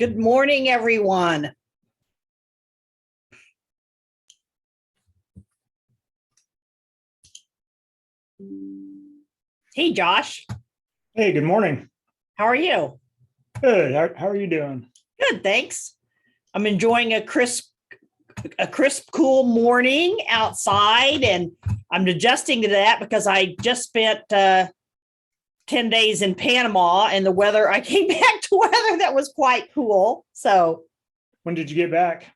Good morning, everyone. Hey, Josh, Hey, good morning. how are you? Good. How are you doing? Good, thanks. I'm enjoying a crisp, cool morning outside, and I'm adjusting to that because I just spent 10 days in Panama, and the weather, I came back to weather that was quite cool. So When did you get back?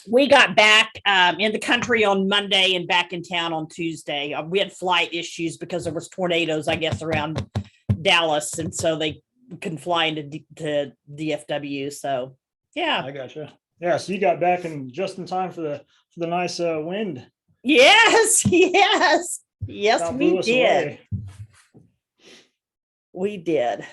we got back in the country on Monday and back in town on Tuesday. We had flight issues because there was tornadoes, I guess, around Dallas, and so they couldn't fly to DFW. So yeah, I gotcha. Yeah, so you got back in just in time for the nice wind. yes, yes, About blew we us did. away. We did.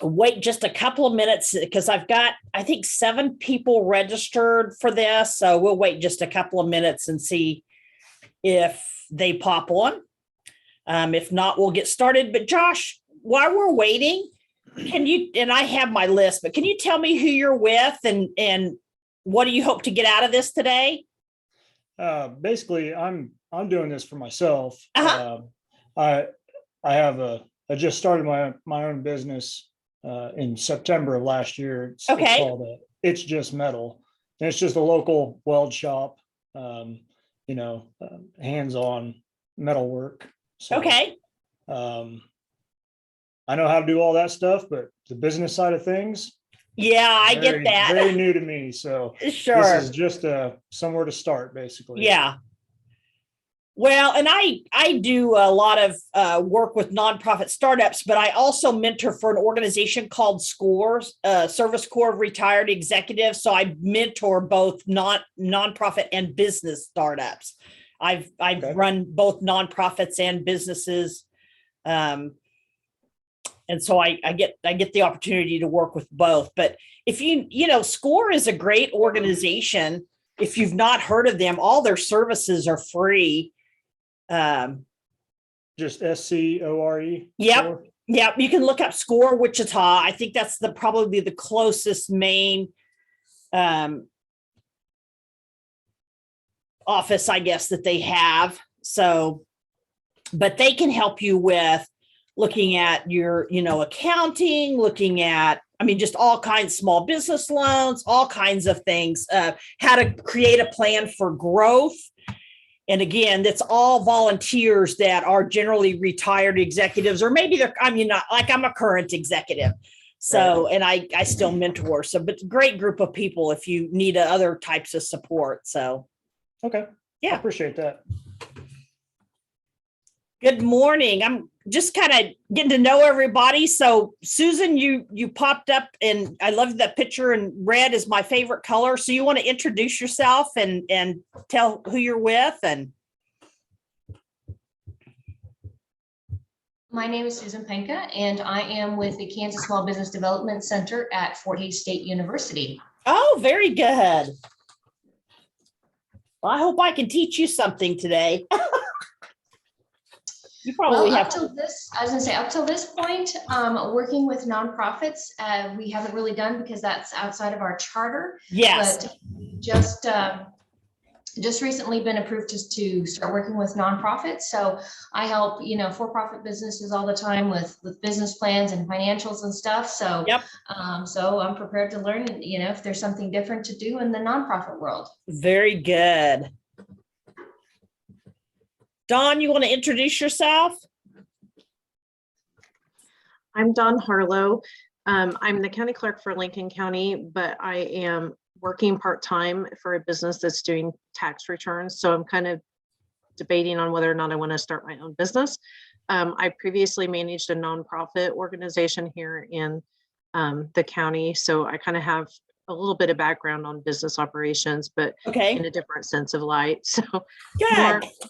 Wait just a couple of minutes because I've got, I think, 7 people registered for this. So we'll wait just a couple of minutes and see if they pop on. If not, we'll get started. But Josh, while we're waiting, can you, and I have my list, but can you tell me who you're with and what do you hope to get out of this today? Basically, I'm doing this for myself. Uh-huh. I just started my own business in September of last year. It's Okay. called It's Just Metal, and it's just a local weld shop. Hands-on metal work. So, Okay. um, I know how to do all that stuff, but the business side of things, Yeah, I get very that. new to me. So this is Sure. just somewhere to start, basically. Yeah. Well, and I do a lot of work with nonprofit startups, but I also mentor for an organization called SCORES, Service Corps of Retired Executives. So I mentor both nonprofit and business startups. I've Okay. run both nonprofits and businesses, and so I get the opportunity to work with both. But if SCORE is a great organization. If you've not heard of them, all their services are free. Just SCORE. Yep. Score? Yep. You can look up SCORE Wichita. I think that's probably the closest main office, I guess, that they have. So, but they can help you with looking at your, accounting, looking at, I mean, just all kinds of small business loans, all kinds of things, how to create a plan for growth. And again, that's all volunteers that are generally retired executives, or maybe not like I'm a current executive. So, right. And I still mentor. So, but great group of people if you need other types of support. So, okay. Yeah. I appreciate that. Good morning. I'm just kind of getting to know everybody. So Susan, you popped up and I love that picture, and red is my favorite color. So you want to introduce yourself and tell who you're with? And my name is Susan Penka, and I am with the Kansas Small Business Development Center at Fort Hays State University. Oh, very good. Well, I hope I can teach you something today. You probably have. Up till this point, working with nonprofits, we haven't really done because that's outside of our charter. Yes. But just recently been approved to start working with nonprofits. So I help, for-profit businesses all the time with business plans and financials and stuff. So, yep. So I'm prepared to learn, if there's something different to do in the nonprofit world. Very good. Dawn, you want to introduce yourself? I'm Dawn Harlow. I'm the county clerk for Lincoln County, but I am working part-time for a business that's doing tax returns. So I'm kind of debating on whether or not I want to start my own business. I previously managed a nonprofit organization here in the county. So I kind of have a little bit of background on business operations, but in a different sense of light. So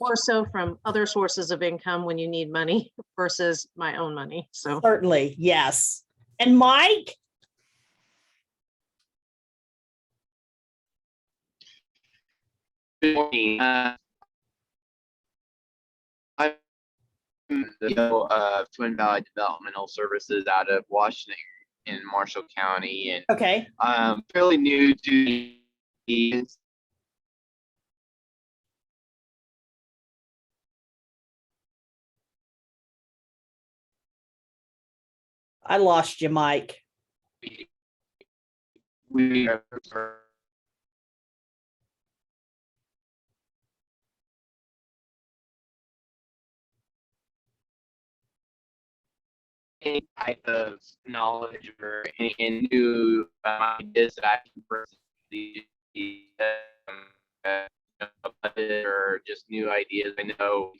more so from other sources of income when you need money versus my own money. So certainly, yes. And Mike? Good morning. Twin Valley Developmental Services out of Washington in Marshall County, and Okay. I'm fairly new to the I lost you, Mike. we are any type of knowledge or any new ideas that I can bring to the budget or just new ideas. I know.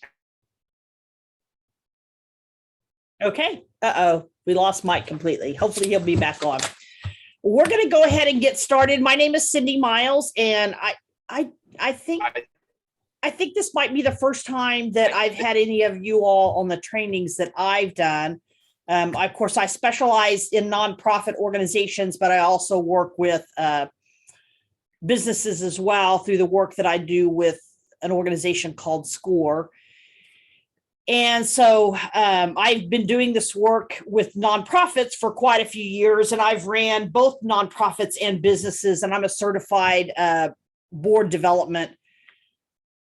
Okay. Uh-oh. We lost Mike completely. Hopefully he'll be back on. We're going to go ahead and get started. My name is Cindy Miles, and I think this might be the first time that I've had any of you all on the trainings that I've done. Of course, I specialize in nonprofit organizations, but I also work with businesses as well through the work that I do with an organization called SCORE. And so I've been doing this work with nonprofits for quite a few years, and I've ran both nonprofits and businesses, and I'm a certified board development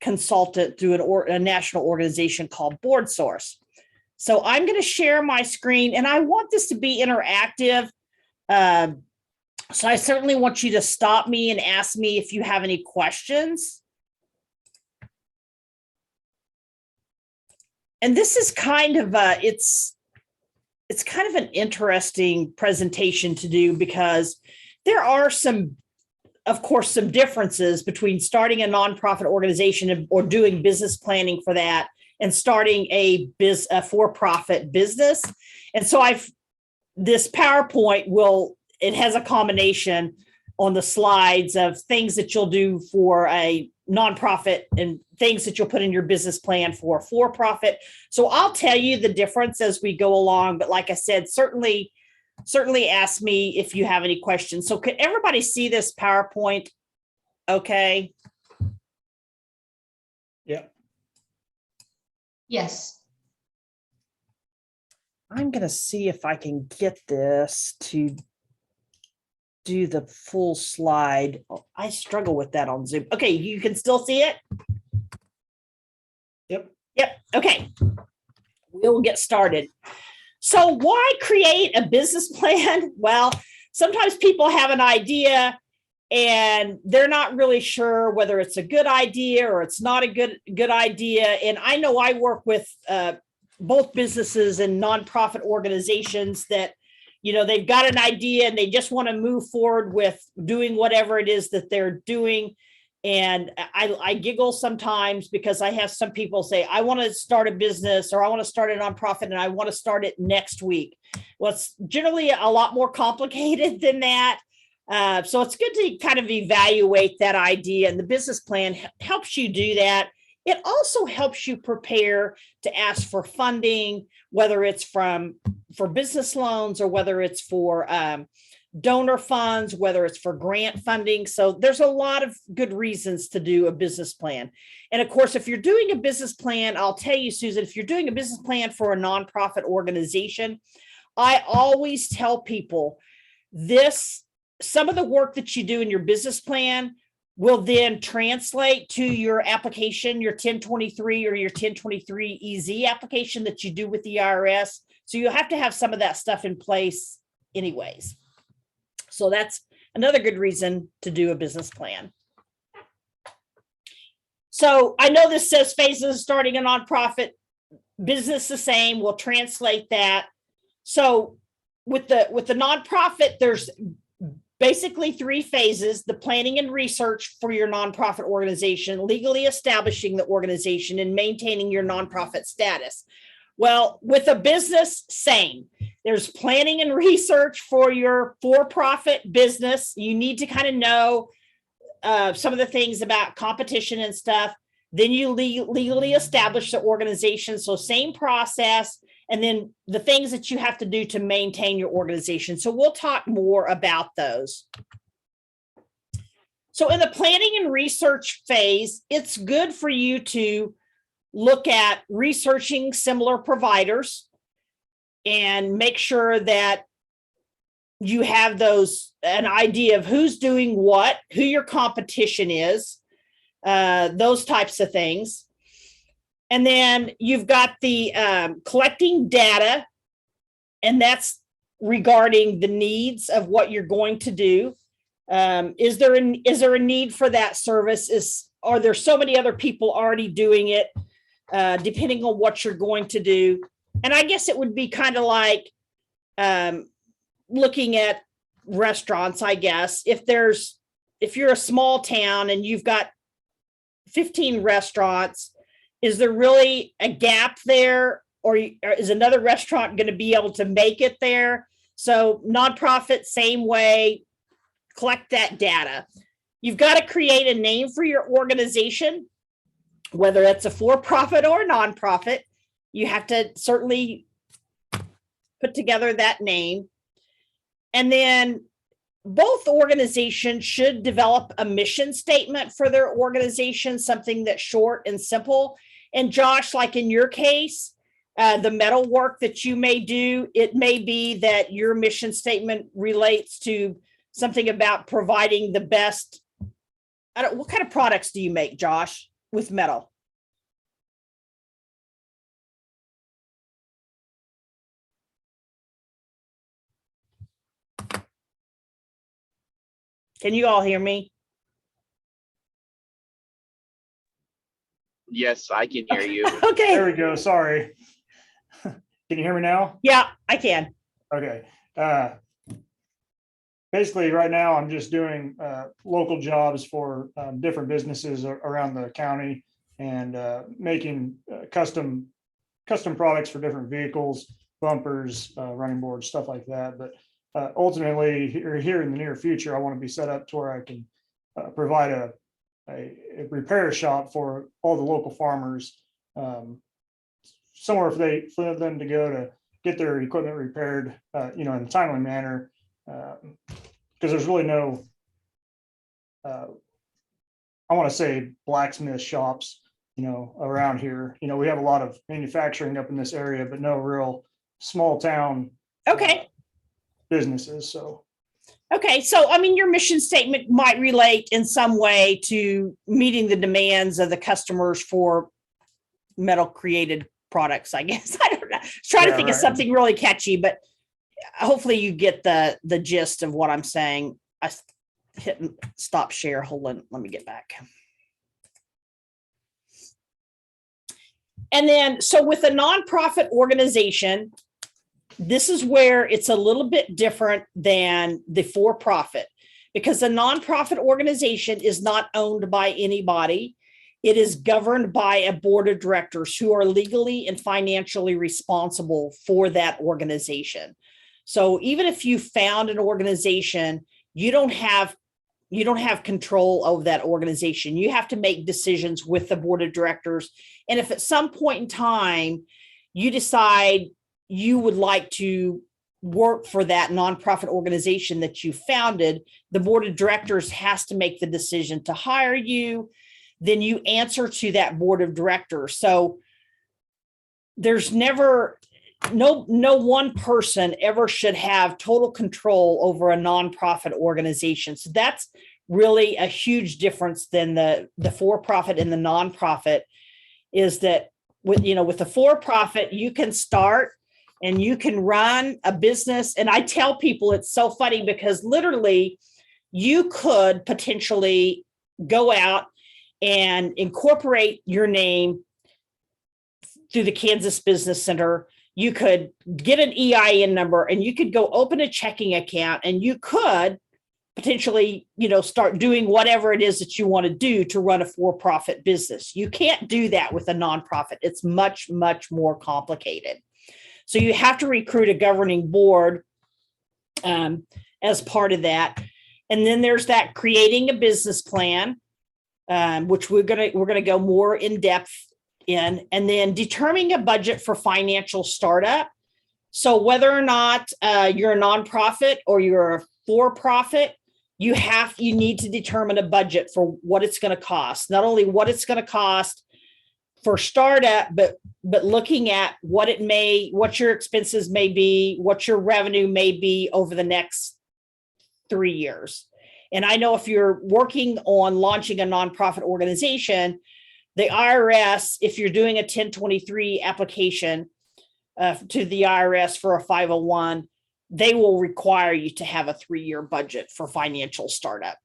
consultant through a national organization called BoardSource. So I'm going to share my screen, and I want this to be interactive. So I certainly want you to stop me and ask me if you have any questions. And this is kind of it's kind of an interesting presentation to do, because there are of course, some differences between starting a nonprofit organization or doing business planning for that and starting a for-profit business. And so this PowerPoint it has a combination on the slides of things that you'll do for a nonprofit and things that you'll put in your business plan for profit. So I'll tell you the difference as we go along. But like I said, certainly ask me if you have any questions. So could everybody see this PowerPoint? Okay. Yep. Yes. I'm going to see if I can get this to do the full slide. I struggle with that on Zoom. Okay, you can still see it? Yep. Yep. Okay. We'll get started. So why create a business plan? Well, sometimes people have an idea and they're not really sure whether it's a good idea or it's not a good idea. And I know I work with both businesses and nonprofit organizations that, they've got an idea and they just want to move forward with doing whatever it is that they're doing. And I giggle sometimes because I have some people say, I want to start a business or I want to start a nonprofit and I want to start it next week. Well, it's generally a lot more complicated than that. So it's good to kind of evaluate that idea, and the business plan helps you do that. It also helps you prepare to ask for funding, whether it's for business loans or whether it's for donor funds, whether it's for grant funding. So there's a lot of good reasons to do a business plan. And of course, if you're doing a business plan, I'll tell you, Susan, if you're doing a business plan for a nonprofit organization, I always tell people some of the work that you do in your business plan will then translate to your application, your 1023 or your 1023 EZ application that you do with the IRS. So you have to have some of that stuff in place anyways. So that's another good reason to do a business plan. So I know this says phases starting a nonprofit, business the same, we'll translate that. So with the nonprofit, there's basically 3 phases: the planning and research for your nonprofit organization, legally establishing the organization, and maintaining your nonprofit status. Well, with a business, same. There's planning and research for your for-profit business. You need to kind of know some of the things about competition and stuff. Then you legally establish the organization. So same process. And then the things that you have to do to maintain your organization. So we'll talk more about those. So in the planning and research phase, it's good for you to look at researching similar providers and make sure that you have an idea of who's doing what, who your competition is, those types of things. And then you've got the collecting data, and that's regarding the needs of what you're going to do. Is there a need for that service? Are there so many other people already doing it, depending on what you're going to do? And I guess it would be kind of like looking at restaurants, I guess. If you're a small town and you've got 15 restaurants, is there really a gap there? Or is another restaurant going to be able to make it there? So nonprofit, same way, collect that data. You've got to create a name for your organization, whether that's a for-profit or a nonprofit. You have to certainly put together that name. And then both organizations should develop a mission statement for their organization, something that's short and simple. And Josh, like in your case, the metal work that you may do, it may be that your mission statement relates to something about providing the best. What kind of products do you make, Josh, with metal? Can you all hear me? Yes, I can hear you. Okay. There we go. Sorry. Can you hear me now? Yeah, I can. Okay. Basically, right now, I'm just doing local jobs for different businesses around the county and making custom products for different vehicles, bumpers, running boards, stuff like that. But ultimately, here in the near future, I want to be set up to where I can provide a repair shop for all the local farmers, somewhere for them to go to get their equipment repaired, in a timely manner, because there's really no, I want to say blacksmith shops, around here. We have a lot of manufacturing up in this area, but no real small town Okay. businesses. So. Okay. So, I mean, your mission statement might relate in some way to meeting the demands of the customers for metal created products, I guess. I don't know. Trying to think of right. something really catchy, but hopefully you get the gist of what I'm saying. I hit stop share. Hold on. Let me get back. And then, so with a nonprofit organization, this is where it's a little bit different than the for-profit, because the nonprofit organization is not owned by anybody. It is governed by a board of directors who are legally and financially responsible for that organization. So even if you found an organization, you don't have control over that organization. You have to make decisions with the board of directors. And if at some point in time you decide you would like to work for that nonprofit organization that you founded, the board of directors has to make the decision to hire you. Then you answer to that board of directors. So there's never, no one person ever should have total control over a nonprofit organization. So that's really a huge difference than the for-profit and the nonprofit, is that with the for-profit, you can start and you can run a business. And I tell people it's so funny because literally you could potentially go out and incorporate your name through the Kansas Business Center. You could get an EIN number and you could go open a checking account, and you could potentially, start doing whatever it is that you want to do to run a for-profit business. You can't do that with a nonprofit. It's much, much more complicated. So you have to recruit a governing board as part of that. And then there's that creating a business plan, which we're gonna go more in depth in, and then determining a budget for financial startup. So whether or not you're a nonprofit or you're a for-profit, you need to determine a budget for what it's going to cost. Not only what it's going to cost for startup, but looking at what your expenses may be, what your revenue may be over the next 3 years. And I know if you're working on launching a nonprofit organization, the IRS, if you're doing a 1023 application to the IRS for a 501, they will require you to have a 3-year budget for financial startup.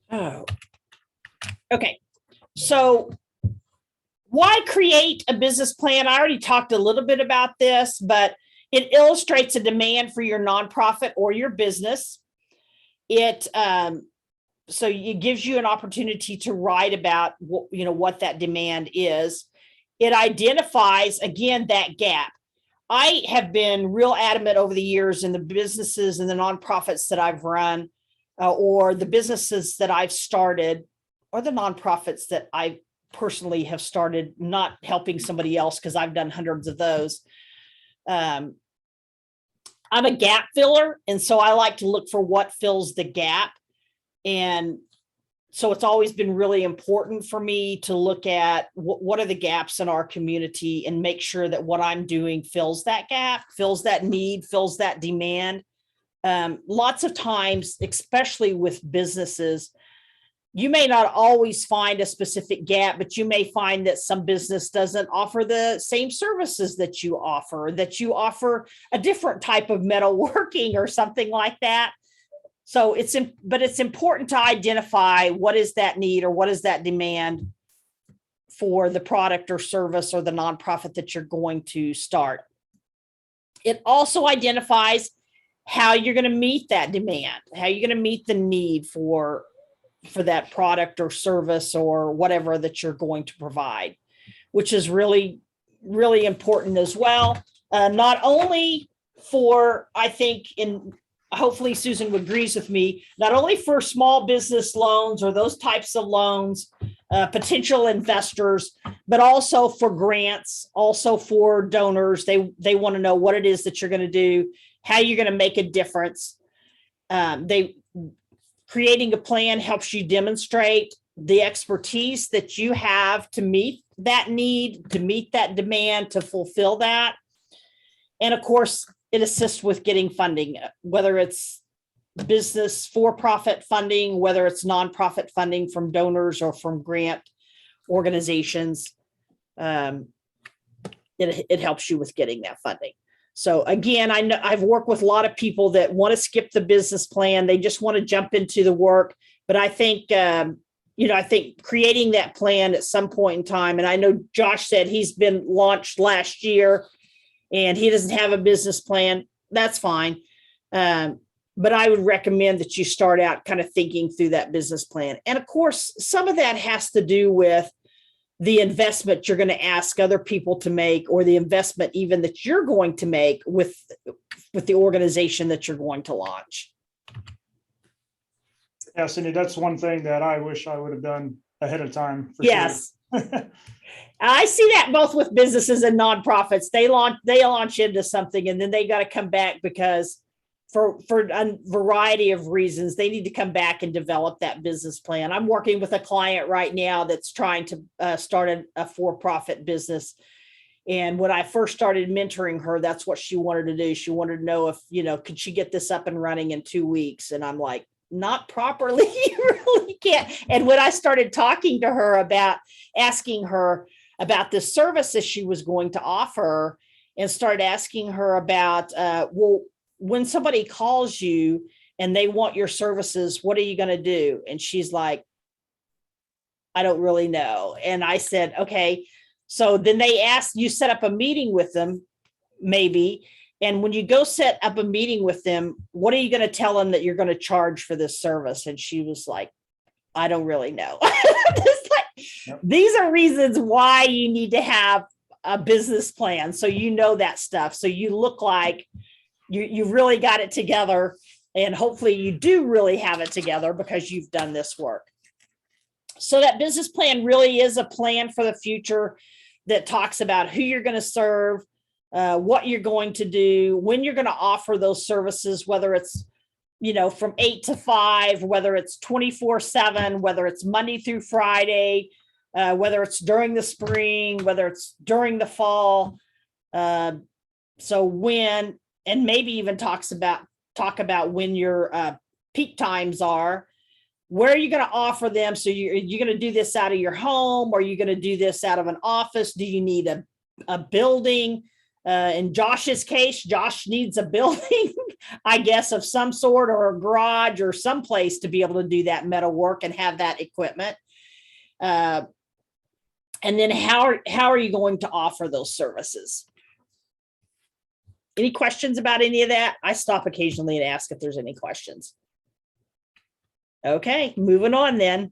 Oh, okay. So why create a business plan? I already talked a little bit about this, but it illustrates a demand for your nonprofit or your business. It gives you an opportunity to write about what that demand is. It identifies, again, that gap. I have been real adamant over the years in the businesses and the nonprofits that I've run, or the businesses that I've started, or the nonprofits that I personally have started, not helping somebody else because I've done hundreds of those. I'm a gap filler, and so I like to look for what fills the gap. And so it's always been really important for me to look at what are the gaps in our community and make sure that what I'm doing fills that gap, fills that need, fills that demand. Lots of times, especially with businesses, you may not always find a specific gap, but you may find that some business doesn't offer the same services that you offer a different type of metalworking or something like that. So it's important to identify what is that need or what is that demand for the product or service or the nonprofit that you're going to start. It also identifies how you're going to meet that demand, how you're going to meet the need for that product or service or whatever that you're going to provide, which is really, really important as well. Not only for, I think, hopefully Susan agrees with me, not only for small business loans or those types of loans, potential investors, but also for grants, also for donors. They want to know what it is that you're going to do, how you're going to make a difference. Creating a plan helps you demonstrate the expertise that you have to meet that need, to meet that demand, to fulfill that. And of course, it assists with getting funding, whether it's business for-profit funding, whether it's nonprofit funding from donors or from grant organizations. It helps you with getting that funding. So again, I know I've worked with a lot of people that want to skip the business plan. They just want to jump into the work. But I think, I think creating that plan at some point in time, and I know Josh said he's been launched last year and he doesn't have a business plan. That's fine. But I would recommend that you start out kind of thinking through that business plan. And of course, some of that has to do with the investment you're going to ask other people to make, or the investment even that you're going to make with the organization that you're going to launch. Yeah, Cindy, that's one thing that I wish I would have done ahead of time. Yes. Sure. I see that both with businesses and nonprofits. They launch into something and then they got to come back because for a variety of reasons, they need to come back and develop that business plan. I'm working with a client right now that's trying to start a for-profit business. And when I first started mentoring her, that's what she wanted to do. She wanted to know if, could she get this up and running in 2 weeks? And I'm like, not properly, you really can't. And when I started talking to her about asking her about the services she was going to offer, and started asking her about, when somebody calls you and they want your services, what are you going to do? And she's like, I don't really know. And I said, okay. So then they asked, you set up a meeting with them, maybe. And when you go set up a meeting with them, what are you going to tell them that you're going to charge for this service? And she was like, I don't really know. Yep. These are reasons why you need to have a business plan. So you know that stuff. So you look like you really got it together, and hopefully you do really have it together because you've done this work. So that business plan really is a plan for the future that talks about who you're going to serve, what you're going to do, when you're going to offer those services, whether it's from 8 to 5, whether it's 24/7, whether it's Monday through Friday, whether it's during the spring, whether it's during the fall. So when, and maybe even talk about when your peak times are. Where are you going to offer them? So you're going to do this out of your home, or are you going to do this out of an office? Do you need a building? In Josh's case, Josh needs a building, I guess, of some sort, or a garage or someplace to be able to do that metal work and have that equipment. And then how are you going to offer those services? Any questions about any of that? I stop occasionally and ask if there's any questions. Okay, moving on then.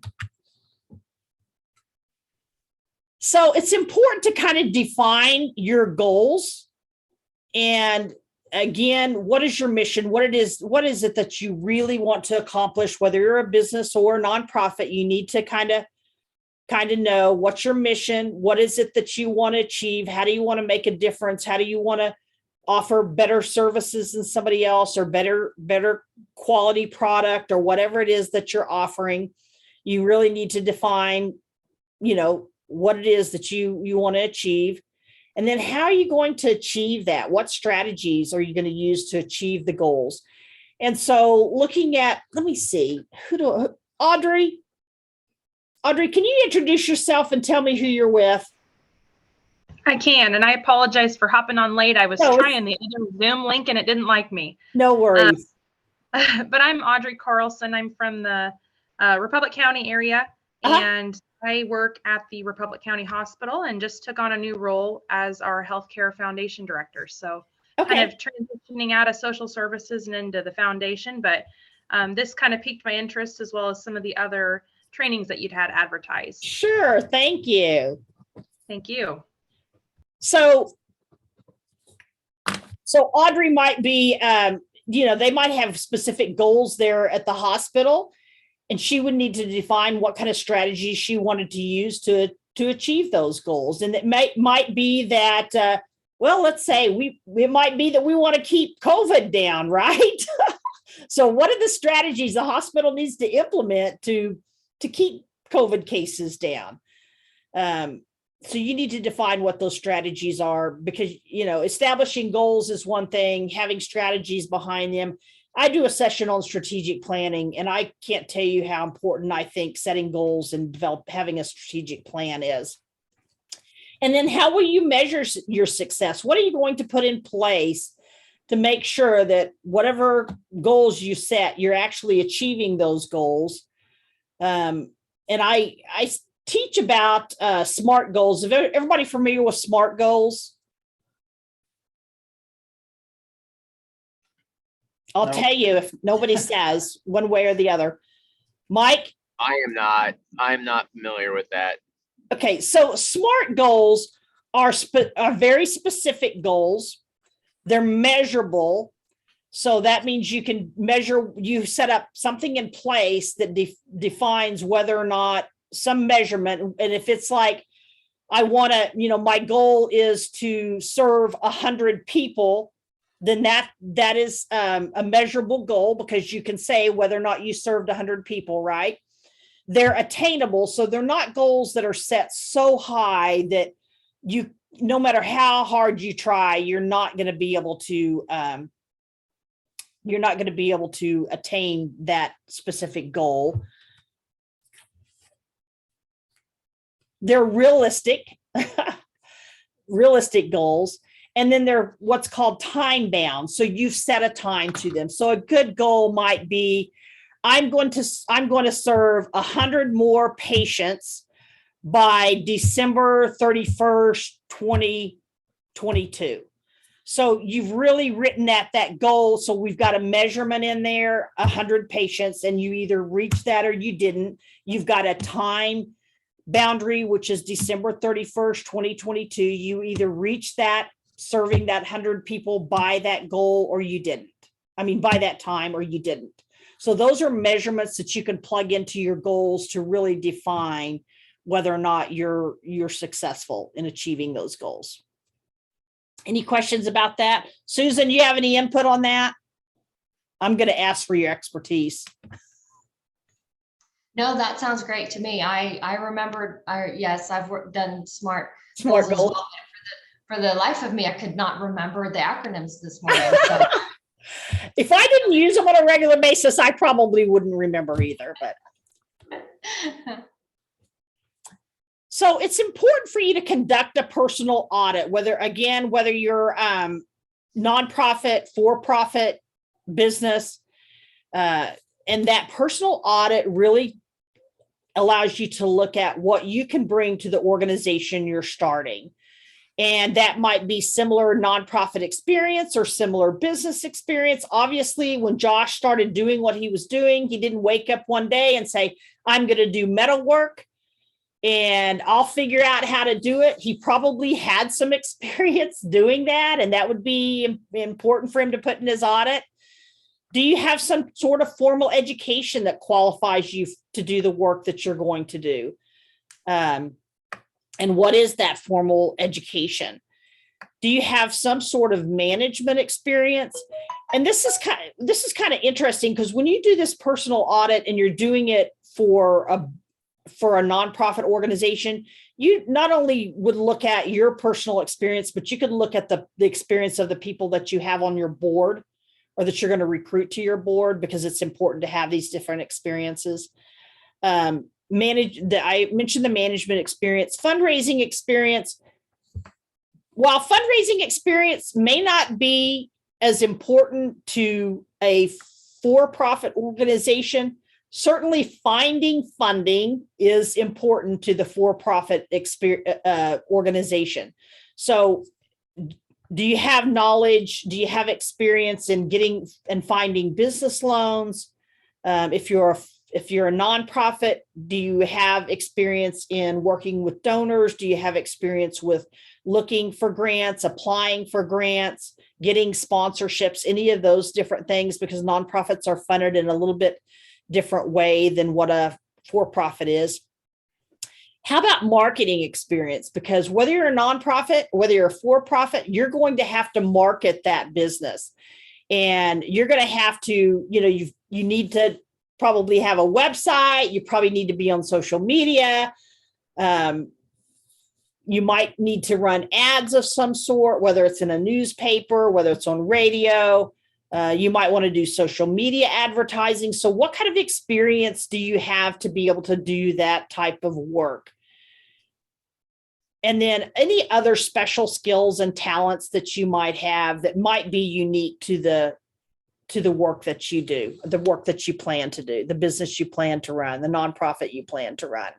So it's important to kind of define your goals. And again, what is your mission? What is it that you really want to accomplish? Whether you're a business or a nonprofit, you need to kind of know what's your mission. What is it that you want to achieve? How do you want to make a difference? How do you want to offer better services than somebody else, or better quality product, or whatever it is that you're offering? You really need to define, what it is that you want to achieve. And then how are you going to achieve that? What strategies are you going to use to achieve the goals? And so looking at, let me see, Audrey, can you introduce yourself and tell me who you're with? I can, and I apologize for hopping on late. I was No, trying the other Zoom link and it didn't like me. No worries. But I'm Audrey Carlson. I'm from the Republic County area, and I work at the Republic County Hospital and just took on a new role as our Healthcare Foundation Director. So kind of transitioning out of social services and into the foundation, but this kind of piqued my interest, as well as some of the other trainings that you'd had advertised. Sure, thank you. Thank you. So Audrey might be, they might have specific goals there at the hospital, and she would need to define what kind of strategy she wanted to use to achieve those goals. And it might be that, let's say it might be that we want to keep COVID down, right? So what are the strategies the hospital needs to implement to keep COVID cases down? So you need to define what those strategies are, because, establishing goals is one thing, having strategies behind them. I do a session on strategic planning, and I can't tell you how important I think setting goals and having a strategic plan is. And then how will you measure your success? What are you going to put in place to make sure that whatever goals you set, you're actually achieving those goals? And I teach about SMART goals. Is everybody familiar with SMART goals? I'll tell you if nobody says one way or the other. Mike? I am not familiar with that. Okay, so SMART goals are very specific goals. They're measurable. So that means you can measure, you set up something in place that defines whether or not some measurement. And if it's like, I want to, my goal is to serve 100 people, then that is a measurable goal, because you can say whether or not you served 100 people, right? They're attainable. So they're not goals that are set so high that no matter how hard you try, you're not going to be able to attain that specific goal. They're realistic goals. And then they're what's called time bound. So you've set a time to them. So a good goal might be, I'm going to serve 100 more patients by December 31st, 2022. So you've really written that goal. So we've got a measurement in there, 100 patients, and you either reached that or you didn't. You've got a time boundary, which is December 31st, 2022. You either reached that, serving that 100 people by that goal, or you didn't. By that time, or you didn't. So those are measurements that you can plug into your goals to really define whether or not you're successful in achieving those goals. Any questions about that? Susan, you have any input on that? I'm going to ask for your expertise. No, that sounds great to me. I remembered, yes, done SMART Smart goals as goal. well. For the life of me, I could not remember the acronyms this morning. So If I didn't use them on a regular basis, I probably wouldn't remember either, but so it's important for you to conduct a personal audit, whether you're nonprofit, for-profit business, and that personal audit really allows you to look at what you can bring to the organization you're starting. And that might be similar nonprofit experience or similar business experience. Obviously, when Josh started doing what he was doing, he didn't wake up one day and say, I'm going to do metal work and I'll figure out how to do it. He probably had some experience doing that, and that would be important for him to put in his audit. Do you have some sort of formal education that qualifies you to do the work that you're going to do? And what is that formal education? Do you have some sort of management experience? And this is kind of interesting, because when you do this personal audit and you're doing it for a nonprofit organization, you not only would look at your personal experience, but you could look at the experience of the people that you have on your board or that you're going to recruit to your board, because it's important to have these different experiences. I mentioned the management experience, fundraising experience. While fundraising experience may not be as important to a for-profit organization, certainly finding funding is important to the for-profit organization. So do you have knowledge? Do you have experience in getting and finding business loans? If you're a nonprofit, do you have experience in working with donors? Do you have experience with looking for grants, applying for grants, getting sponsorships, any of those different things? Because nonprofits are funded in a little bit different way than what a for-profit is. How about marketing experience? Because whether you're a nonprofit, whether you're a for-profit, you're going to have to market that business. And you're going to have to, you need to probably have a website. You probably need to be on social media. You might need to run ads of some sort, whether it's in a newspaper, whether it's on radio. You might want to do social media advertising. So what kind of experience do you have to be able to do that type of work? And then any other special skills and talents that you might have that might be unique to the work that you do, the work that you plan to do, the business you plan to run, the nonprofit you plan to run.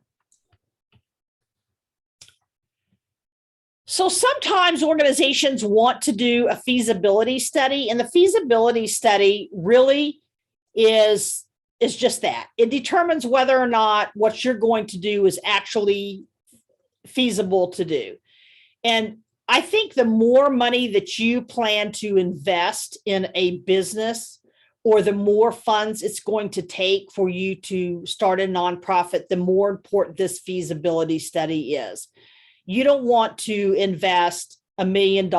So sometimes organizations want to do a feasibility study, and the feasibility study really is just that. It determines whether or not what you're going to do is actually feasible to do. And I think the more money that you plan to invest in a business, or the more funds it's going to take for you to start a nonprofit, the more important this feasibility study is. You don't want to invest $1 million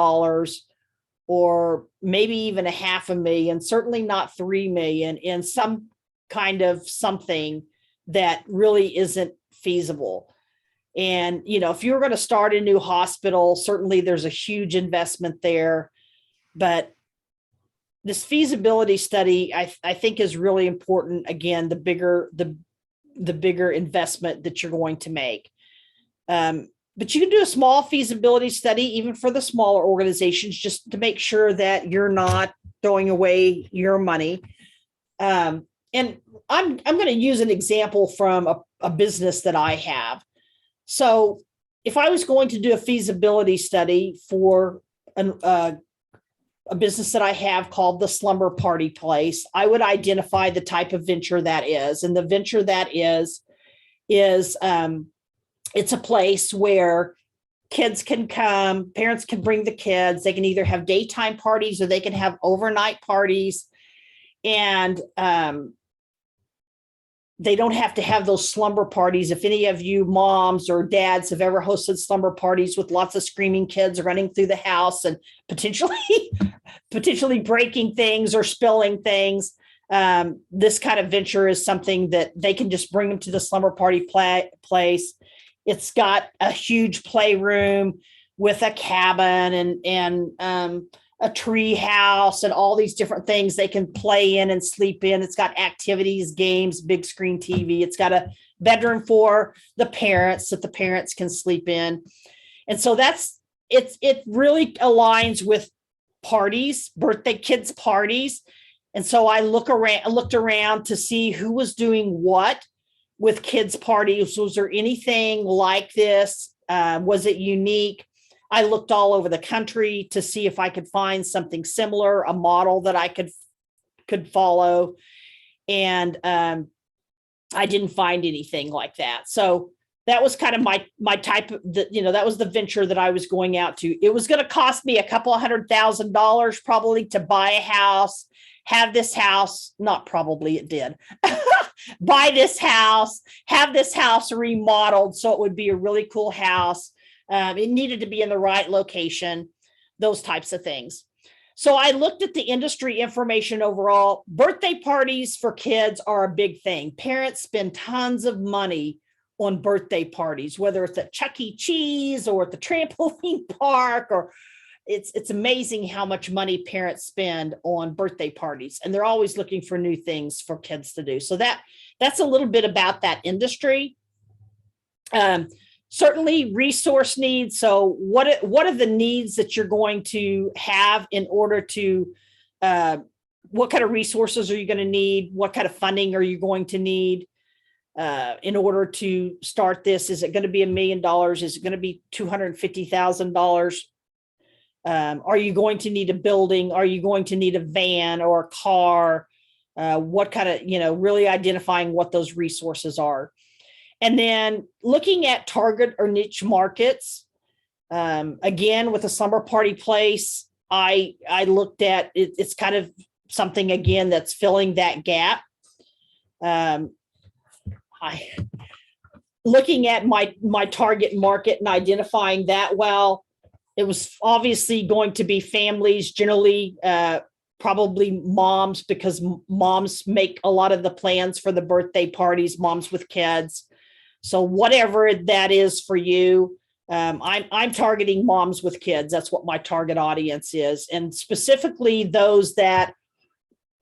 or maybe even $500,000, certainly not $3 million, in some kind of something that really isn't feasible. And, if you're going to start a new hospital, certainly there's a huge investment there. But this feasibility study, I think, is really important. Again, the bigger investment that you're going to make. But you can do a small feasibility study, even for the smaller organizations, just to make sure that you're not throwing away your money. And I'm going to use an example from a business that I have. So if I was going to do a feasibility study for a business that I have called the Slumber Party Place, I would identify the type of venture that is. And the venture that is it's a place where kids can come, parents can bring the kids. They can either have daytime parties or they can have overnight parties. And they don't have to have those slumber parties. If any of you moms or dads have ever hosted slumber parties with lots of screaming kids running through the house and potentially breaking things or spilling things, this kind of venture is something that they can just bring them to the slumber party place. It's got a huge playroom with a cabin and a tree house and all these different things they can play in and sleep in. It's got activities, games, big screen TV. It's got a bedroom for the parents that the parents can sleep in. And so it really aligns with parties, birthday kids parties. And so I looked around to see who was doing what with kids parties. Was there anything like this? Was it unique? I looked all over the country to see if I could find something similar, a model that I could follow. And I didn't find anything like that. So that was kind of my type of, that was the venture that I was going out to. It was going to cost me a couple of $100,000 probably to buy a house, have this house, not probably, it did, buy this house, have this house remodeled so it would be a really cool house. It needed to be in the right location, those types of things. So I looked at the industry information overall. Birthday parties for kids are a big thing. Parents spend tons of money on birthday parties, whether it's at Chuck E. Cheese or at the trampoline park, or it's amazing how much money parents spend on birthday parties. And they're always looking for new things for kids to do. So that's a little bit about that industry. Certainly resource needs. So what are the needs that you're going to have in order to, what kind of resources are you going to need? What kind of funding are you going to need in order to start this? Is it going to be $1 million? Is it going to be $250,000? Are you going to need a building? Are you going to need a van or a car? What kind of, really identifying what those resources are. And then looking at target or niche markets, again, with a slumber party place, I looked at it, it's kind of something, again, that's filling that gap. Looking at my target market and identifying that, well, it was obviously going to be families, generally, probably moms, because moms make a lot of the plans for the birthday parties, moms with kids. So whatever that is for you, I'm targeting moms with kids. That's what my target audience is. And specifically those that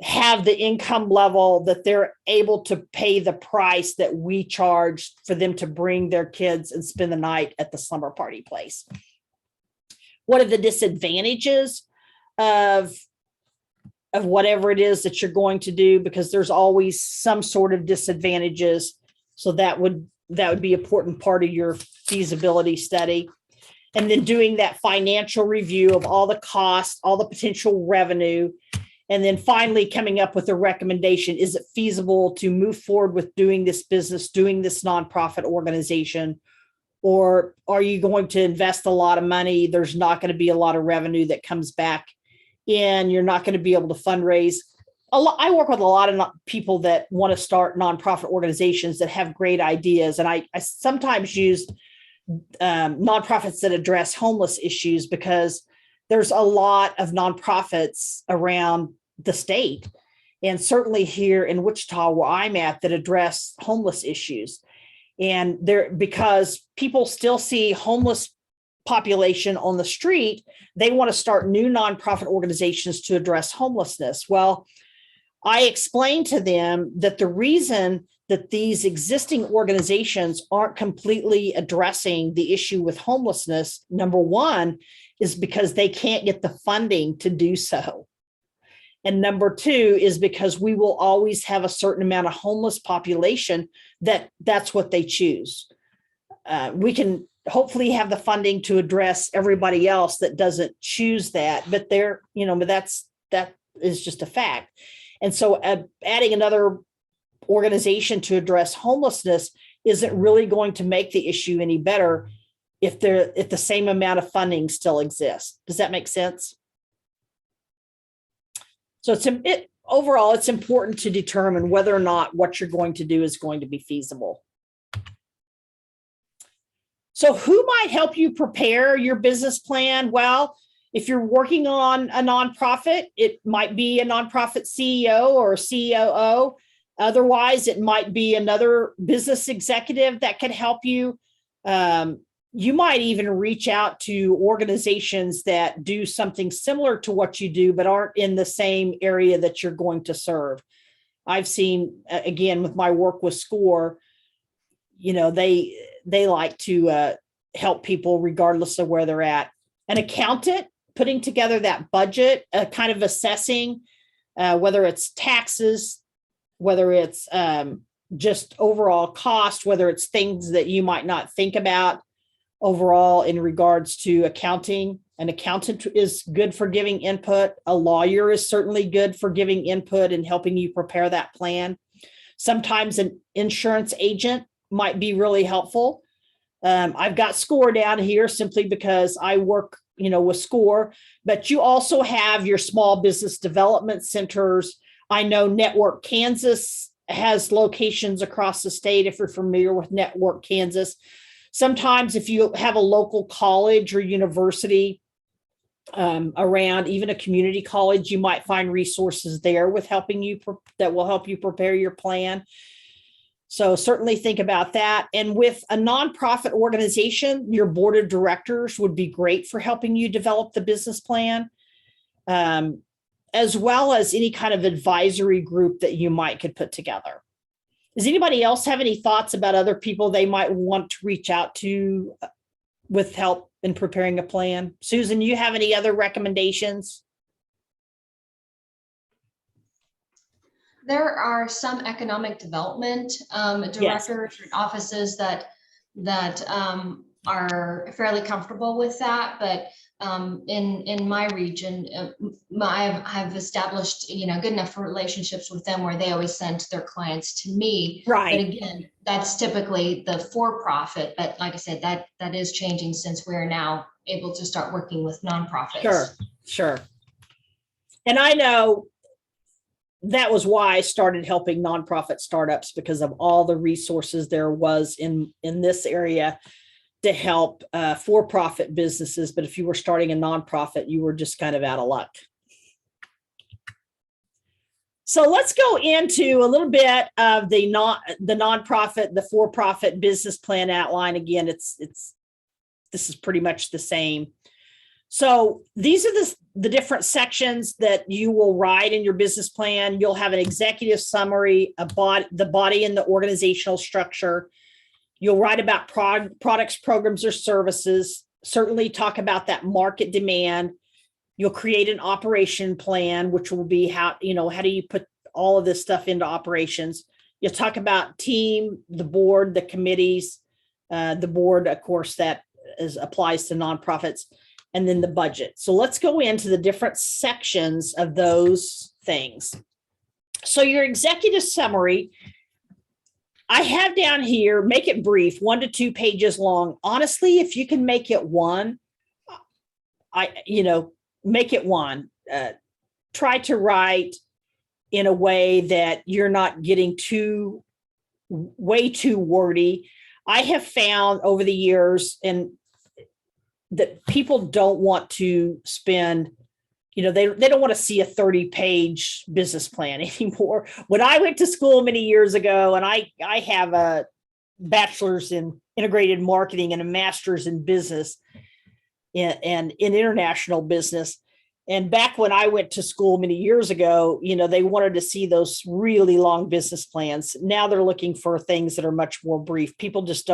have the income level that they're able to pay the price that we charge for them to bring their kids and spend the night at the slumber party place. What are the disadvantages of whatever it is that you're going to do? Because there's always some sort of disadvantages. So that would be an important part of your feasibility study. And then doing that financial review of all the costs, all the potential revenue, and then finally coming up with a recommendation. Is it feasible to move forward with doing this business, doing this nonprofit organization? Or are you going to invest a lot of money? There's not going to be a lot of revenue that comes back in. You're not going to be able to fundraise. I work with a lot of people that want to start nonprofit organizations that have great ideas. And I sometimes use nonprofits that address homeless issues, because there's a lot of nonprofits around the state, and certainly here in Wichita where I'm at, that address homeless issues. And because people still see homeless population on the street, they want to start new nonprofit organizations to address homelessness. Well, I explained to them that the reason that these existing organizations aren't completely addressing the issue with homelessness, number one, is because they can't get the funding to do so. And number two is because we will always have a certain amount of homeless population that's what they choose. We can hopefully have the funding to address everybody else that doesn't choose that, but that is just a fact. And so adding another organization to address homelessness isn't really going to make the issue any better if the same amount of funding still exists. Does that make sense? So overall, it's important to determine whether or not what you're going to do is going to be feasible. So who might help you prepare your business plan? Well, if you're working on a nonprofit, it might be a nonprofit CEO or COO. Otherwise, it might be another business executive that can help you. You might even reach out to organizations that do something similar to what you do, but aren't in the same area that you're going to serve. I've seen, again, with my work with SCORE, they like to help people regardless of where they're at. An accountant, putting together that budget, kind of assessing whether it's taxes, whether it's just overall cost, whether it's things that you might not think about overall in regards to accounting. An accountant is good for giving input. A lawyer is certainly good for giving input and helping you prepare that plan. Sometimes an insurance agent might be really helpful. I've got SCORE down here simply because I work, with SCORE, but you also have your small business development centers. I know Network Kansas has locations across the state, if you're familiar with Network Kansas. Sometimes if you have a local college or university around, even a community college, you might find resources there with helping you that will help you prepare your plan. So certainly think about that. And with a nonprofit organization, your board of directors would be great for helping you develop the business plan, as well as any kind of advisory group that you could put together. Does anybody else have any thoughts about other people they might want to reach out to with help in preparing a plan? Susan, you have any other recommendations? There are some economic development directors and offices that are fairly comfortable with that, but in my region, I've established good enough relationships with them where they always send their clients to me. Right. But again, that's typically the for-profit. But like I said, that is changing since we're now able to start working with nonprofits. Sure. And I know that was why I started helping nonprofit startups, because of all the resources there was in this area to help for-profit businesses. But if you were starting a nonprofit, you were just kind of out of luck. So let's go into a little bit of the nonprofit, the for-profit business plan outline. Again, this is pretty much the same. So these are the different sections that you will write in your business plan. You'll have an executive summary, the body and the organizational structure. You'll write about products, programs, or services. Certainly talk about that market demand. You'll create an operation plan, which will be how do you put all of this stuff into operations. You'll talk about team, the board, the committees, the board, of course, that applies to nonprofits, and then the budget. So let's go into the different sections of those things. So your executive summary, I have down here, make it brief, 1 to 2 pages long. Honestly, if you can make it one, make it one. Try to write in a way that you're not getting way too wordy. I have found over the years that people don't want to spend, they don't want to see a 30-page business plan anymore. When I went to school many years ago, and I have a bachelor's in integrated marketing and a master's in business and in international business. And back when I went to school many years ago, they wanted to see those really long business plans. Now they're looking for things that are much more brief. People just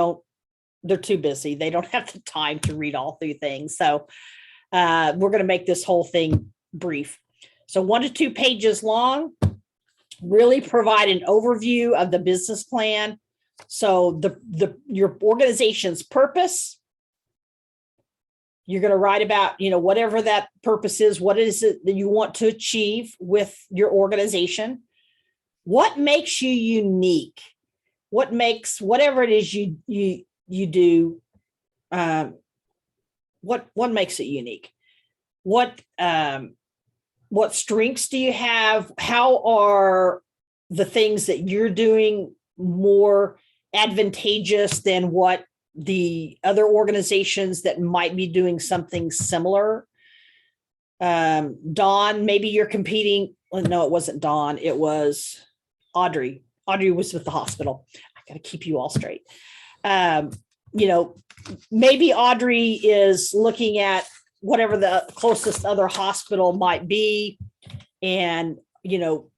they're too busy. They don't have the time to read all through things. So we're going to make this whole thing brief. So 1 to 2 pages long, really provide an overview of the business plan. So your organization's purpose, you're going to write about, whatever that purpose is, what is it that you want to achieve with your organization? What makes you unique? What makes whatever it is you do, what makes it unique? What what strengths do you have? How are the things that you're doing more advantageous than what the other organizations that might be doing something similar? Dawn, maybe you're competing. Well, no, it wasn't Dawn. It was Audrey. Audrey was with the hospital. I got to keep you all straight. You know, maybe Audrey is looking at whatever the closest other hospital might be and, you know,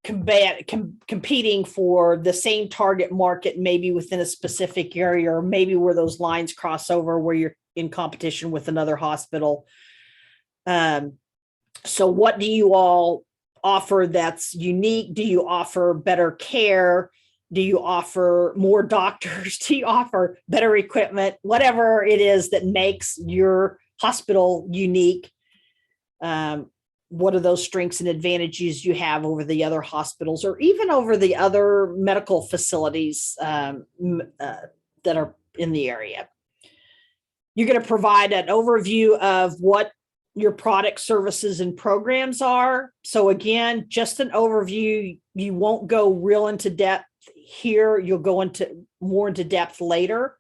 competing for the same target market, maybe within a specific area, or maybe where those lines cross over where you're in competition with another hospital. So what do you all offer that's unique? Do you offer better care? Do you offer more doctors? Do you offer better equipment? Whatever it is that makes your hospital unique. What are those strengths and advantages you have over the other hospitals or even over the other medical facilities that are in the area? You're going to provide an overview of what your product, services, and programs are. So again, just an overview. You won't go real into depth here. You'll go into more into depth later.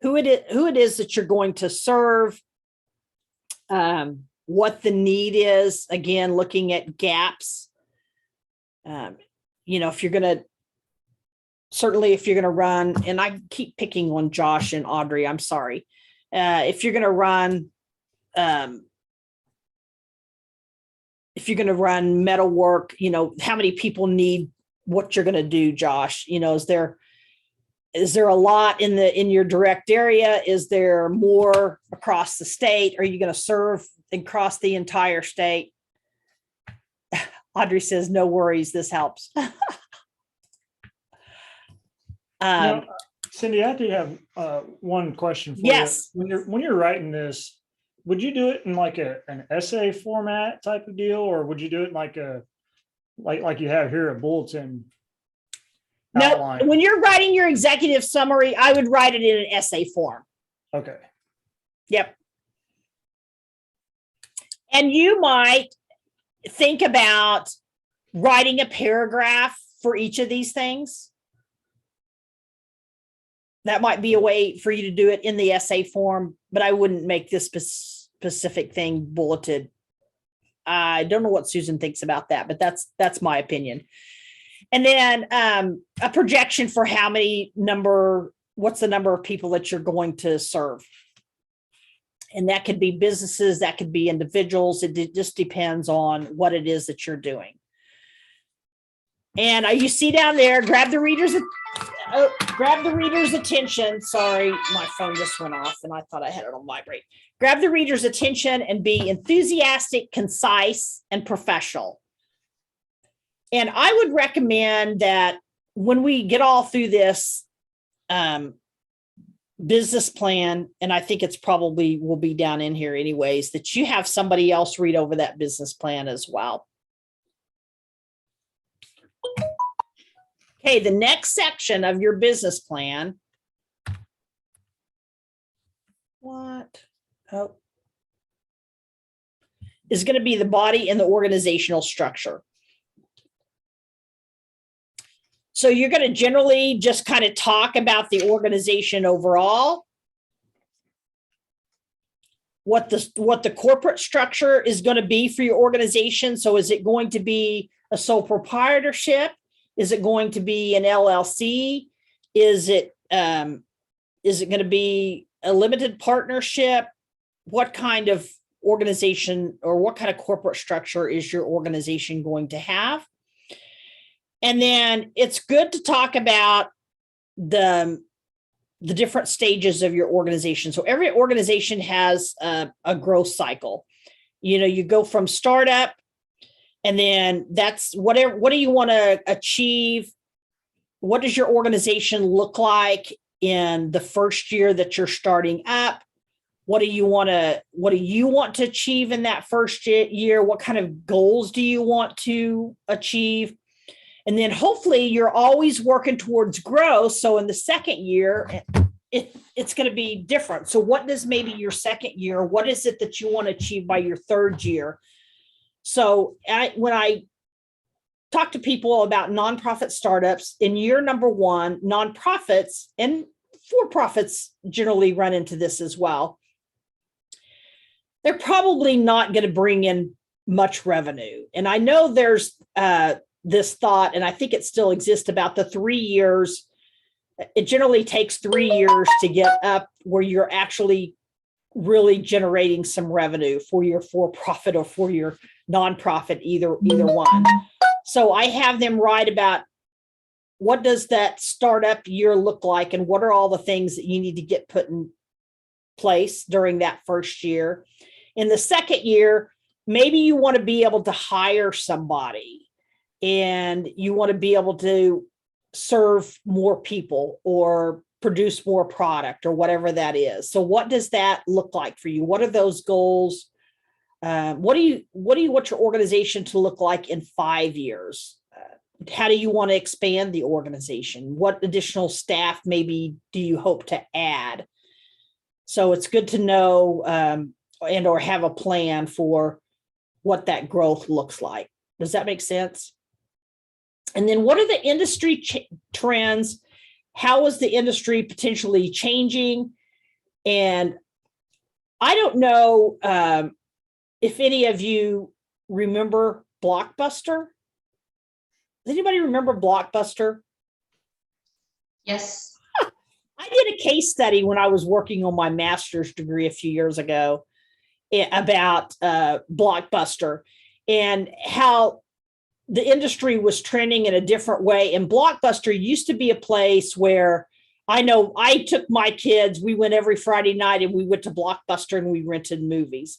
Who it is that you're going to serve, what the need is, again, looking at gaps. You know, if you're going to run, and I keep picking on Josh and Audrey, I'm sorry. If you're going to run, metal work, you know, how many people need what you're going to do, Josh? You know, is there a lot in your direct area? Is there more across the state? Are you going to serve across the entire state? Audrey says, no worries, this helps. Cindy, I do have one question for Yes. you. When you're writing this, would you do it in like an essay format type of deal, or would you do it like you have here a bulletin No, outline? when you're writing your executive summary, I would write it in an essay form. Okay. Yep. And you might think about writing a paragraph for each of these things. That might be a way for you to do it in the essay form, but I wouldn't make this specific thing bulleted. I don't know what Susan thinks about that, but that's my opinion. And then a projection for what's the number of people that you're going to serve. And that could be businesses, that could be individuals. It just depends on what it is that you're doing. And you see down there, grab the reader's attention. Sorry, my phone just went off and I thought I had it on vibrate. Grab the reader's attention and be enthusiastic, concise, and professional. And I would recommend that when we get all through this business plan, and I think it's probably will be down in here anyways, that you have somebody else read over that business plan as well. Okay, the next section of your business plan. Is going to be the body and the organizational structure. So you're going to generally just kind of talk about the organization overall, what the corporate structure is going to be for your organization. So is it going to be a sole proprietorship? Is it going to be an LLC? Is it going to be a limited partnership? What kind of organization or what kind of corporate structure is your organization going to have? And then it's good to talk about the different stages of your organization. So every organization has a growth cycle. You know, you go from startup, and then that's what do you want to achieve? What does your organization look like in the first year that you're starting up? What do you want to achieve in that first year? What kind of goals do you want to achieve? And then hopefully you're always working towards growth. So in the second year, it's going to be different. So what does maybe your second year, what is it that you want to achieve by your third year? So when I talk to people about nonprofit startups, in year number one, nonprofits and for-profits generally run into this as well. They're probably not going to bring in much revenue. And I know there's this thought, and I think it still exists, about the 3 years. It generally takes 3 years to get up where you're actually really generating some revenue for your for-profit or for your nonprofit, either one. So I have them write about what does that startup year look like, and what are all the things that you need to get put in place during that first year. In the second year, maybe you want to be able to hire somebody, and you want to be able to serve more people or produce more product or whatever that is. So what does that look like for you? What are those goals? What do you want your organization to look like in 5 years? How do you want to expand the organization? What additional staff maybe do you hope to add? So it's good to know and or have a plan for what that growth looks like. Does that make sense? And then what are the industry trends? How is the industry potentially changing? And I don't know if any of you remember Blockbuster. Does anybody remember Blockbuster? Yes. I did a case study when I was working on my master's degree a few years ago about Blockbuster and how the industry was trending in a different way. And Blockbuster used to be a place where I know I took my kids, we went every Friday night and we went to Blockbuster and we rented movies.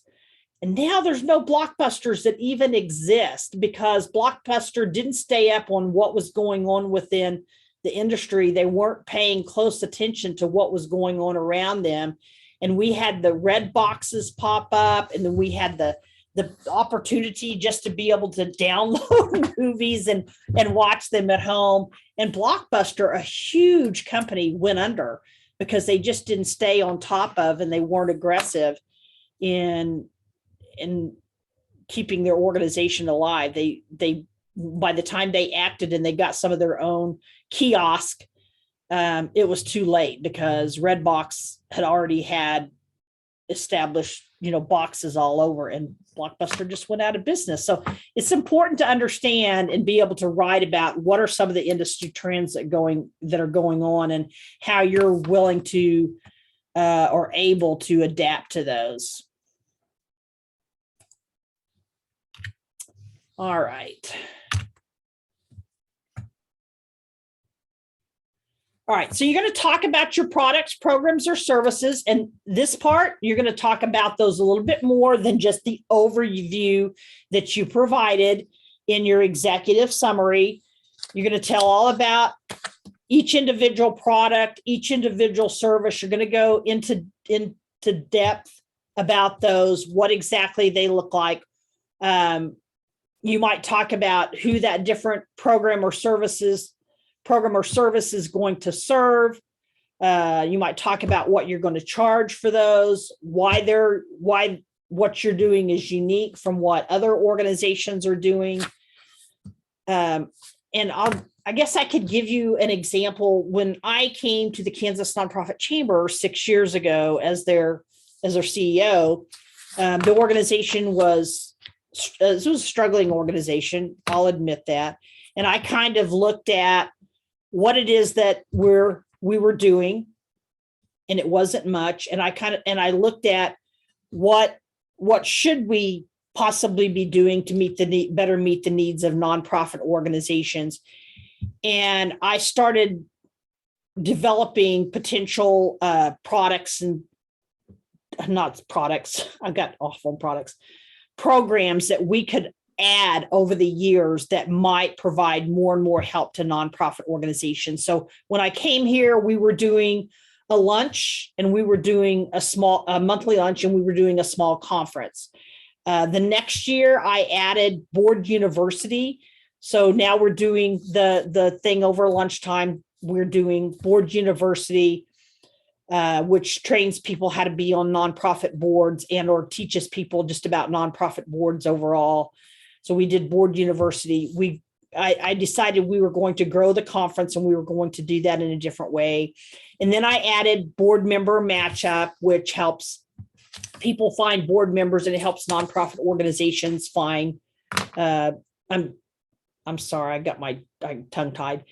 And now there's no Blockbusters that even exist because Blockbuster didn't stay up on what was going on within the industry. They weren't paying close attention to what was going on around them. And we had the red boxes pop up, and then we had the opportunity just to be able to download movies and watch them at home. And Blockbuster, a huge company, went under because they just didn't stay on top of, and they weren't aggressive in keeping their organization alive. They by the time they acted and they got some of their own kiosk, it was too late because Redbox had already had established, boxes all over, and Blockbuster just went out of business. So it's important to understand and be able to write about what are some of the industry trends that are going on and how you're willing to or able to adapt to those. All right. All right, so you're going to talk about your products, programs, or services. And this part, you're going to talk about those a little bit more than just the overview that you provided in your executive summary. You're going to tell all about each individual product, each individual service. You're going to go into depth about those, what exactly they look like. You might talk about who that different program or service is going to serve. You might talk about what you're going to charge for those, why what you're doing is unique from what other organizations are doing. And I guess I could give you an example. When I came to the Kansas Nonprofit Chamber 6 years ago as their CEO, the organization was a struggling organization. I'll admit that. And I kind of looked at what it is that we were doing, and it wasn't much. And I looked at what should we possibly be doing to better meet the needs of nonprofit organizations. And I started developing potential products and not products. I've got awful products, programs that we could add over the years that might provide more and more help to nonprofit organizations. So when I came here, we were doing a lunch, and we were doing a monthly lunch, and we were doing a small conference. The next year I added Board University. So now we're doing the thing over lunchtime. We're doing Board University, which trains people how to be on nonprofit boards and or teaches people just about nonprofit boards overall. So we did Board University. I decided we were going to grow the conference and we were going to do that in a different way. And then I added board member matchup, which helps people find board members and it helps nonprofit organizations find, I'm sorry, I got my tongue tied.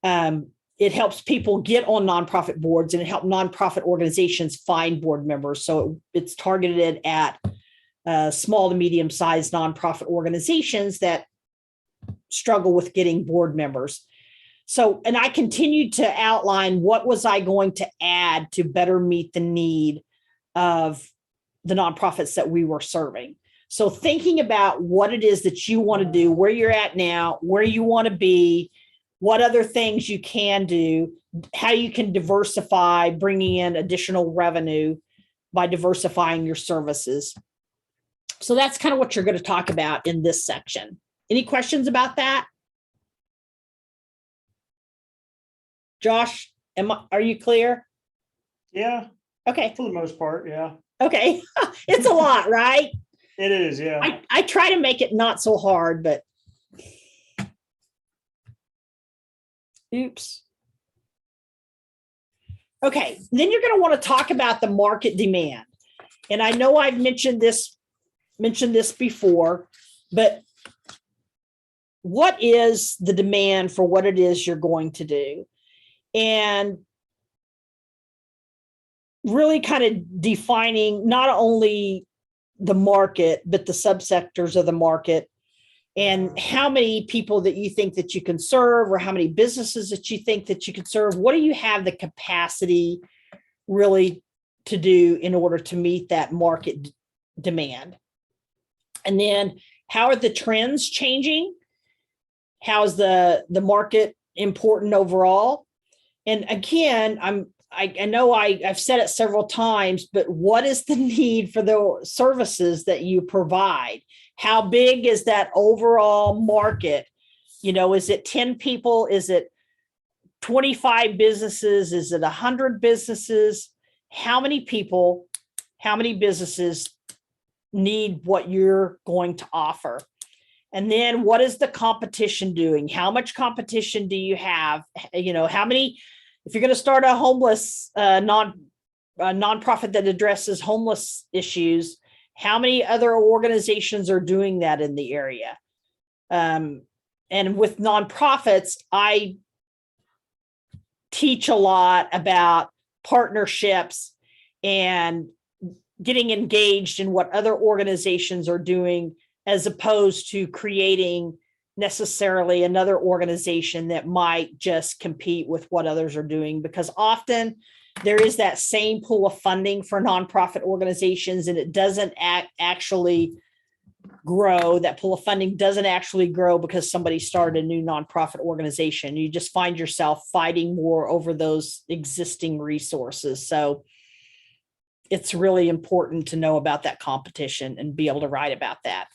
It helps people get on nonprofit boards and it helps nonprofit organizations find board members. So it's targeted at small to medium sized nonprofit organizations that struggle with getting board members. So, and I continued to outline what was I going to add to better meet the need of the nonprofits that we were serving. So thinking about what it is that you want to do, where you're at now, where you want to be, what other things you can do, how you can diversify, bringing in additional revenue by diversifying your services. So that's kind of what you're going to talk about in this section. Any questions about that? Josh, are you clear? Yeah, Okay, for the most part, yeah. okay. It's a lot, right? It is, yeah. I try to make it not so hard, but oops. Okay, then you're going to want to talk about the market demand. And I know I've mentioned this before, but what is the demand for what it is you're going to do? And really kind of defining not only the market, but the subsectors of the market and how many people that you think that you can serve or how many businesses that you think that you can serve. What do you have the capacity really to do in order to meet that market demand? And then how are the trends changing? How is the market important overall? And again, I know I've said it several times, but what is the need for the services that you provide? How big is that overall market? You know, is it 10 people? Is it 25 businesses? Is it 100 businesses? How many people, how many businesses need what you're going to offer? And then what is the competition doing? How much competition do you have? You know, how many, if you're going to start a homeless nonprofit that addresses homeless issues, how many other organizations are doing that in the area? And with nonprofits, I teach a lot about partnerships and getting engaged in what other organizations are doing, as opposed to creating necessarily another organization that might just compete with what others are doing, because often there is that same pool of funding for nonprofit organizations and it doesn't actually grow. That pool of funding doesn't actually grow because somebody started a new nonprofit organization. You just find yourself fighting more over those existing resources. So it's really important to know about that competition and be able to write about that.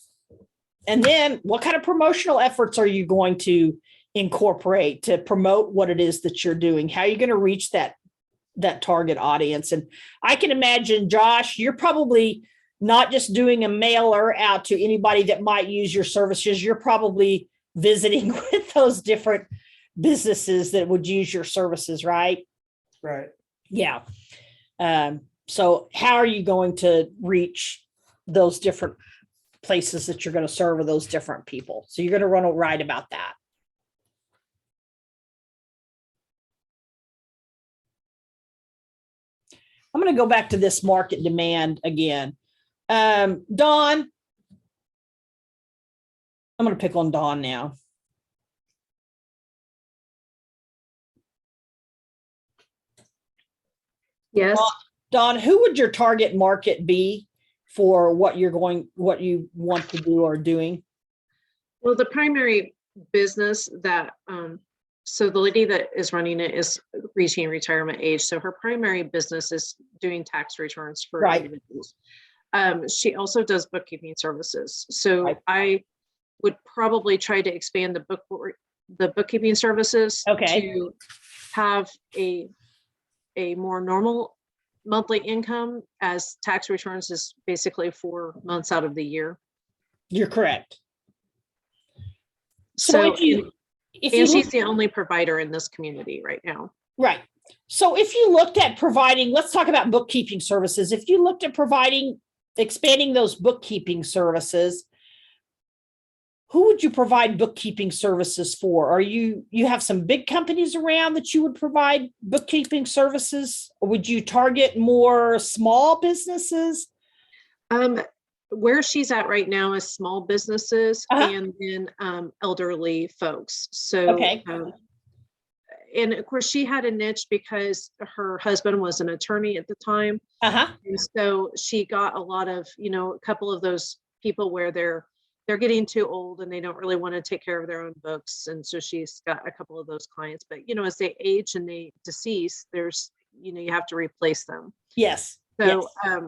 And then what kind of promotional efforts are you going to incorporate to promote what it is that you're doing? How are you going to reach that target audience? And I can imagine, Josh, you're probably not just doing a mailer out to anybody that might use your services. You're probably visiting with those different businesses that would use your services, right? Right. Yeah. So how are you going to reach those different places that you're going to serve, or those different people? So you're going to run a write about that. I'm going to go back to this market demand again. Dawn, I'm going to pick on Dawn now. Yes. Dawn, who would your target market be for what you want to do or doing? Well, the primary business that, so the lady that is running it is reaching retirement age. So her primary business is doing tax returns for Right. individuals. She also does bookkeeping services. So Right. I would probably try to expand the bookkeeping services Okay. to have a more normal monthly income, as tax returns is basically 4 months out of the year. You're correct. So if you, and she's look- the only provider in this community right now. right. So if you looked at providing, let's talk about bookkeeping services. If you looked at expanding those bookkeeping services, who would you provide bookkeeping services for? Are you have some big companies around that you would provide bookkeeping services? Or would you target more small businesses? Where she's at right now is small businesses Uh-huh. and then elderly folks. So, Okay. And of course, she had a niche because her husband was an attorney at the time. Uh-huh. And so she got a lot of, a couple of those people where they're getting too old and they don't really want to take care of their own books. And so she's got a couple of those clients. But, as they age and they decease, there's, you have to replace them. Yes. So yes.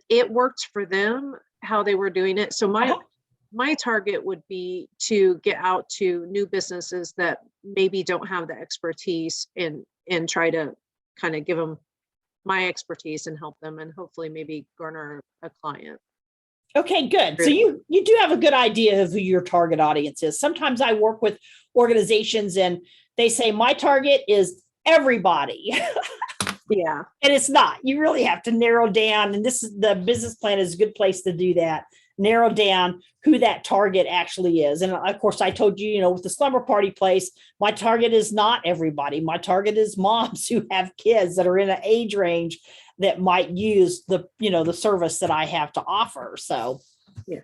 It worked for them how they were doing it. So my target would be to get out to new businesses that maybe don't have the expertise and try to kind of give them my expertise and help them and hopefully maybe garner a client. Okay, good. So you do have a good idea of who your target audience is. Sometimes I work with organizations and they say my target is everybody. Yeah. And it's not. You really have to narrow down, and the business plan is a good place to do that. Narrow down who that target actually is. And of course, I told you, with the slumber party place, my target is not everybody. My target is moms who have kids that are in an age range that might use the service that I have to offer. So yeah,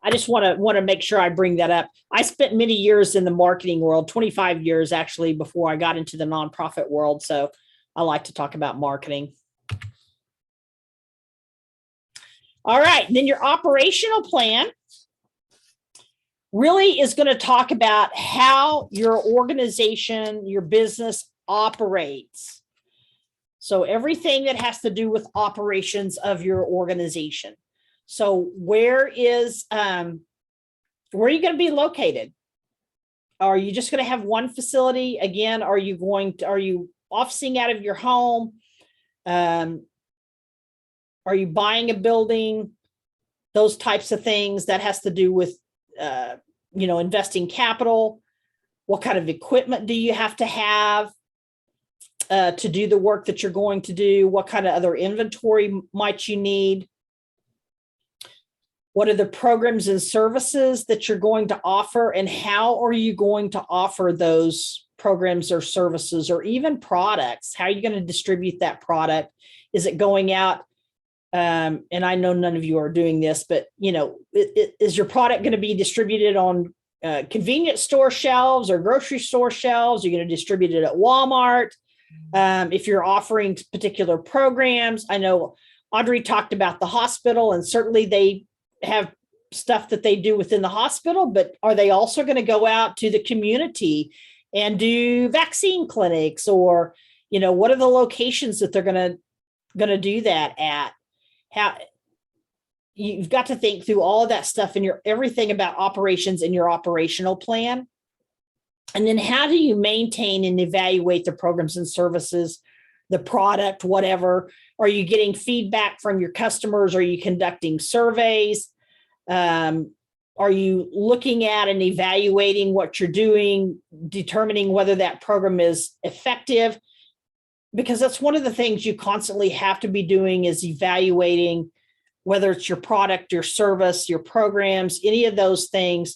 I just want to make sure I bring that up. I spent many years in the marketing world, 25 years actually, before I got into the nonprofit world. So I like to talk about marketing. All right. And then your operational plan really is going to talk about how your organization, your business operates. So everything that has to do with operations of your organization. So where are you going to be located? Are you just going to have one facility? Again, are you officing out of your home? Are you buying a building? Those types of things that has to do with, investing capital. What kind of equipment do you have to do the work that you're going to do? What kind of other inventory might you need? What are the programs and services that you're going to offer, and how are you going to offer those programs or services, or even products? How are you going to distribute that product? Is it going out? And I know none of you are doing this, but is your product going to be distributed on convenience store shelves or grocery store shelves? You're going to distribute it at Walmart. If you're offering particular programs, I know Audrey talked about the hospital, and certainly they have stuff that they do within the hospital, but are they also going to go out to the community and do vaccine clinics, or, what are the locations that they're going to do that at? How you've got to think through all of that stuff in everything about operations in your operational plan. And then how do you maintain and evaluate the programs and services, the product, whatever? Are you getting feedback from your customers? Are you conducting surveys? Are you looking at and evaluating what you're doing, determining whether that program is effective? Because that's one of the things you constantly have to be doing, is evaluating whether it's your product, your service, your programs, any of those things,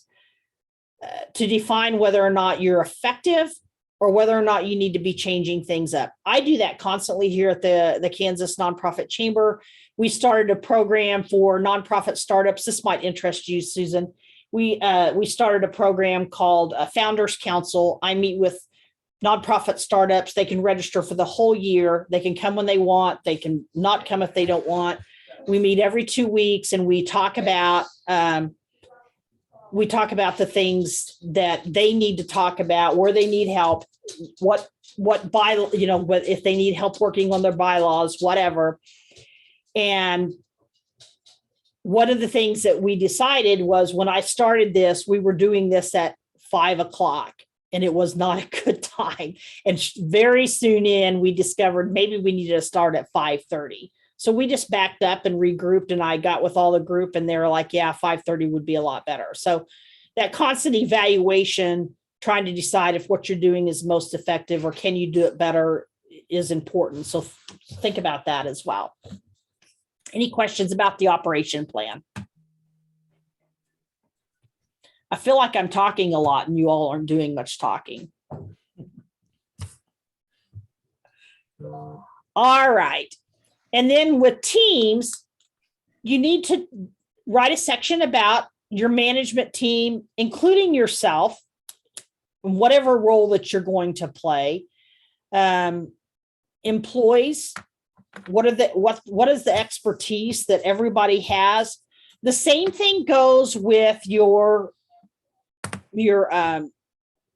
to define whether or not you're effective or whether or not you need to be changing things up. I do that constantly here at the Kansas Nonprofit Chamber. We started a program for nonprofit startups. This might interest you, Susan. We started a program called Founders Council. I meet with nonprofit startups. They can register for the whole year. They can come when they want. They can not come if they don't want. We meet every 2 weeks, and we talk about the things that they need to talk about, where they need help, what if they need help working on their bylaws, whatever. And one of the things that we decided was, when I started this, we were doing this at 5:00. And it was not a good time. And very soon we discovered maybe we needed to start at 5:30. So we just backed up and regrouped, and I got with all the group, and they were like, yeah, 5:30 would be a lot better. So that constant evaluation, trying to decide if what you're doing is most effective or can you do it better is important. So think about that as well. Any questions about the operation plan? I feel like I'm talking a lot and you all aren't doing much talking. All right. And then with teams, you need to write a section about your management team, including yourself, whatever role that you're going to play. Employees, what is the expertise that everybody has? The same thing goes with your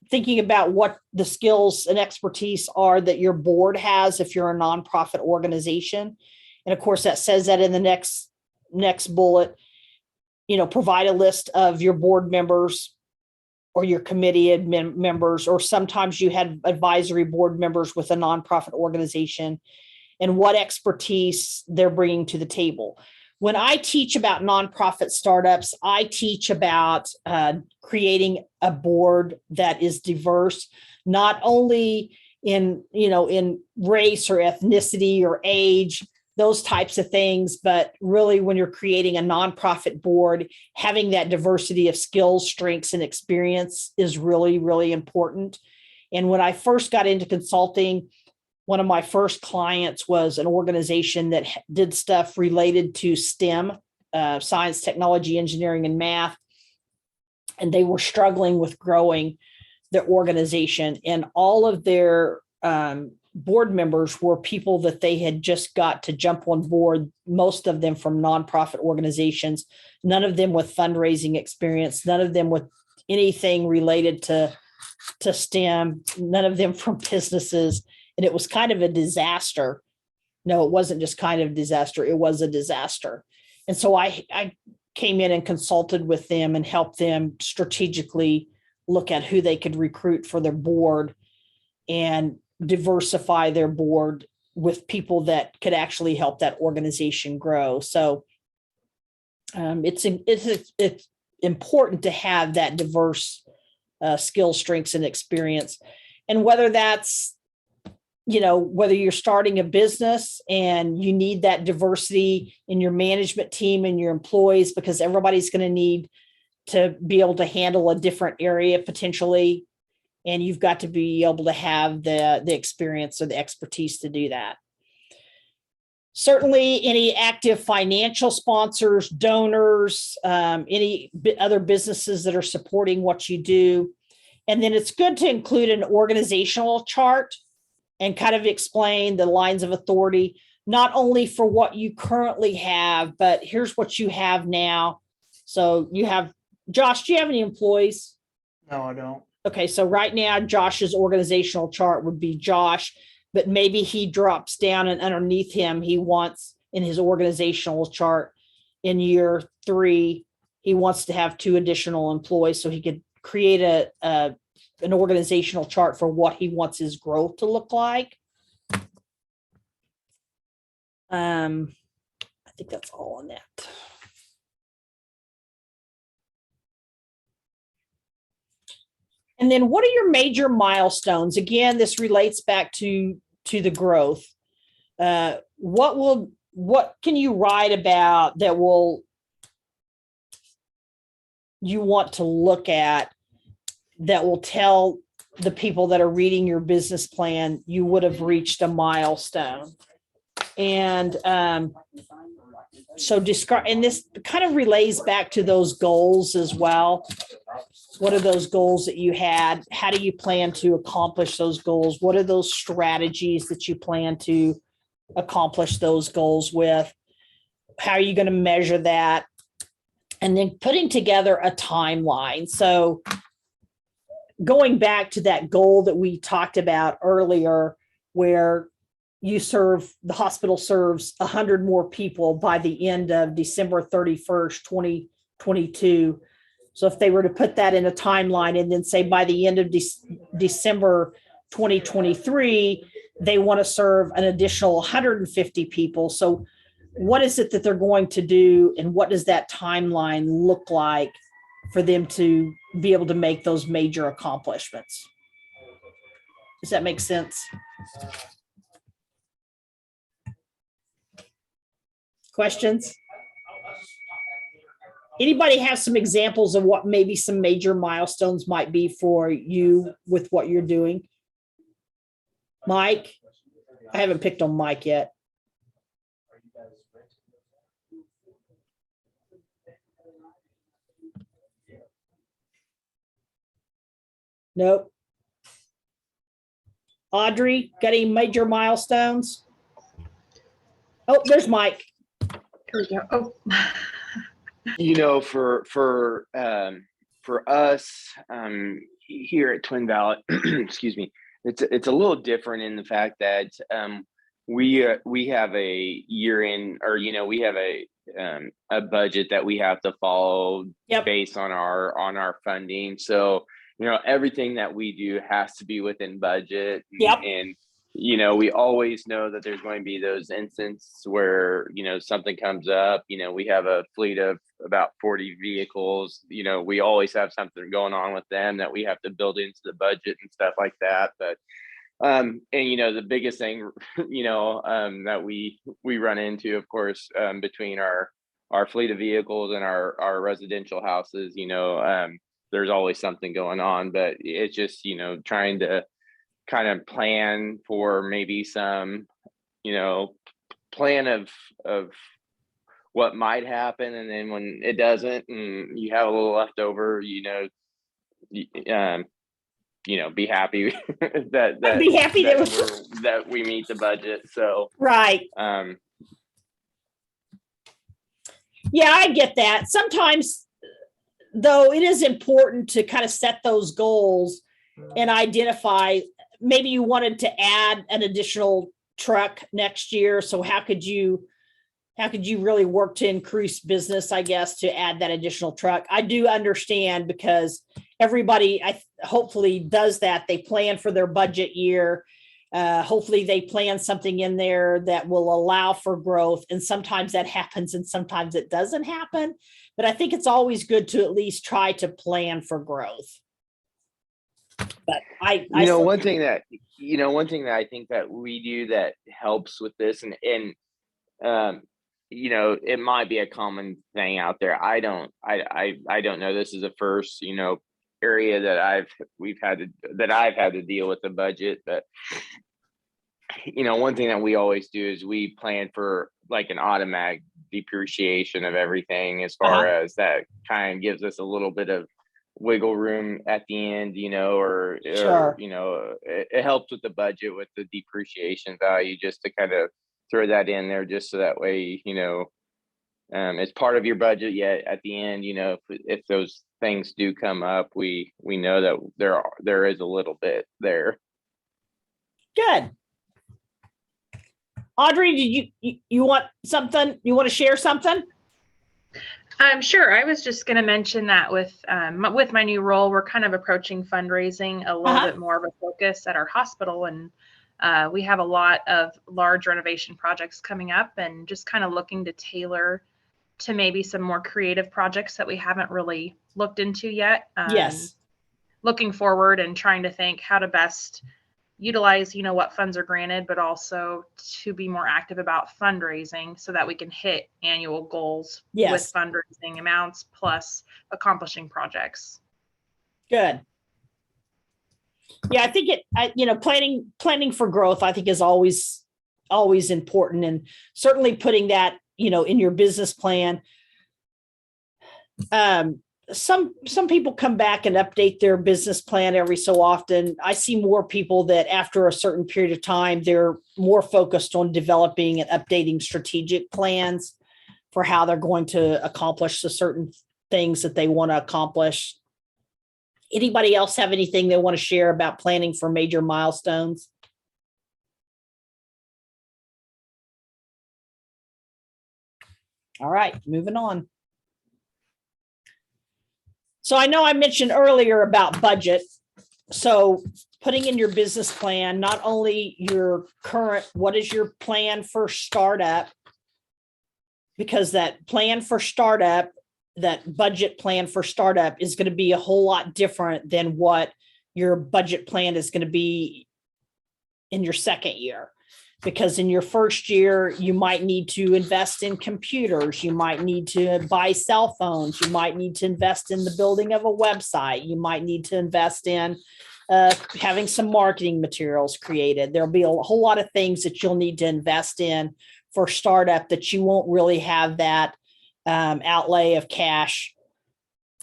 thinking about what the skills and expertise are that your board has if you're a nonprofit organization. And of course, that says that in the next bullet, provide a list of your board members or your committee members, or sometimes you had advisory board members with a nonprofit organization, and what expertise they're bringing to the table. When I teach about nonprofit startups, I teach about creating a board that is diverse, not only in race or ethnicity or age, those types of things, but really when you're creating a nonprofit board, having that diversity of skills, strengths, and experience is really, really important. And when I first got into consulting, one of my first clients was an organization that did stuff related to STEM, science, technology, engineering, and math. And they were struggling with growing their organization. And all of their board members were people that they had just got to jump on board, most of them from nonprofit organizations, none of them with fundraising experience, none of them with anything related to STEM, none of them from businesses. And it was kind of a disaster. No, it wasn't just kind of disaster. It was a disaster. And so I came in and consulted with them and helped them strategically look at who they could recruit for their board and diversify their board with people that could actually help that organization grow. So it's important to have that diverse skill, strengths, and experience. And whether that's, whether you're starting a business and you need that diversity in your management team and your employees, because everybody's going to need to be able to handle a different area potentially. And you've got to be able to have the experience or the expertise to do that. Certainly any active financial sponsors, donors, any other businesses that are supporting what you do. And then it's good to include an organizational chart and kind of explain the lines of authority, not only for what you currently have, but here's what you have now. So you have, Josh, do you have any employees? No, I don't. Okay, so right now, Josh's organizational chart would be Josh, but maybe he drops down and underneath him, he wants in his organizational chart in year 3, he wants to have 2 additional employees so he could create an organizational chart for what he wants his growth to look like. I think that's all on that. And then what are your major milestones? Again, this relates back to the growth. What can you write about that you want to look at that will tell the people that are reading your business plan you would have reached a milestone? And so describe, and this kind of relays back to those goals as well. What are those goals that you had? How do you plan to accomplish those goals? What are those strategies that you plan to accomplish those goals with? How are you going to measure that? And then putting together a timeline. So going back to that goal that we talked about earlier, where the hospital serves 100 more people by the end of December 31st, 2022. So if they were to put that in a timeline and then say by the end of December 2023, they want to serve an additional 150 people. So what is it that they're going to do, and what does that timeline look like for them to be able to make those major accomplishments. Does that make sense? Questions? Anybody have some examples of what maybe some major milestones might be for you with what you're doing? Mike? I haven't picked on Mike yet. Nope. Audrey, got any major milestones? Oh, there's Mike. Here we go. Oh. You know, for us here at Twin Valley, excuse me, it's a little different in the fact that we have a year in, or you know, we have a budget that we have to follow. Yep. Based on our funding. So you know, everything that we do has to be within budget. Yep. And you know, we always know that there's going to be those instances where, you know, something comes up. You know, we have a fleet of about 40 vehicles. You know, we always have something going on with them that we have to build into the budget and stuff like that. But and you know, the biggest thing, you know, that we run into, of course, between our fleet of vehicles and our residential houses, you know, there's always something going on. But it's just, you know, trying to kind of plan for maybe some, you know, plan of what might happen, and then when it doesn't and you have a little left over, you know, be happy that Be happy that that we meet the budget. So right. Yeah, I get that. Sometimes, though, it is important to kind of set those goals and identify. Maybe you wanted to add an additional truck next year. So how could you really work to increase business, I guess, to add that additional truck? I do understand, because everybody hopefully does that. They plan for their budget year. Hopefully they plan something in there that will allow for growth. And sometimes that happens and sometimes it doesn't happen. But I think it's always good to at least try to plan for growth. But one thing that I think that we do that helps with this, and you know, it might be a common thing out there. I don't know. This is the first, you know, area that I've had to deal with the budget. But you know, one thing that we always do is we plan for like an automatic depreciation of everything, as far as that kind of gives us a little bit of wiggle room at the end, you know, or you know, it helps with the budget with the depreciation value, just to kind of throw that in there, just so that way, you know, it's part of your budget. Yet at the end, you know, if those things do come up, we know that there is a little bit there. Good. Audrey, did you want something? You want to share something? Sure. I was just going to mention that with my new role, we're kind of approaching fundraising a little bit more of a focus at our hospital, and we have a lot of large renovation projects coming up, and just kind of looking to tailor to maybe some more creative projects that we haven't really looked into yet. Yes. Looking forward and trying to think how to best utilize, you know, what funds are granted, but also to be more active about fundraising so that we can hit annual goals with fundraising amounts plus accomplishing projects. Good. Yeah, I think planning for growth, I think, is always important, and certainly putting that, you know, in your business plan. Some people come back and update their business plan every so often. I see more people that after a certain period of time, they're more focused on developing and updating strategic plans for how they're going to accomplish the certain things that they want to accomplish. Anybody else have anything they want to share about planning for major milestones? All right, moving on. So I know I mentioned earlier about budget. So putting in your business plan, not only your current, what is your plan for startup? Because that plan for startup budget plan for startup is going to be a whole lot different than what your budget plan is going to be in your second year. Because in your first year, you might need to invest in computers, you might need to buy cell phones, you might need to invest in the building of a website, you might need to invest in having some marketing materials created. There'll be a whole lot of things that you'll need to invest in for startup that you won't really have that outlay of cash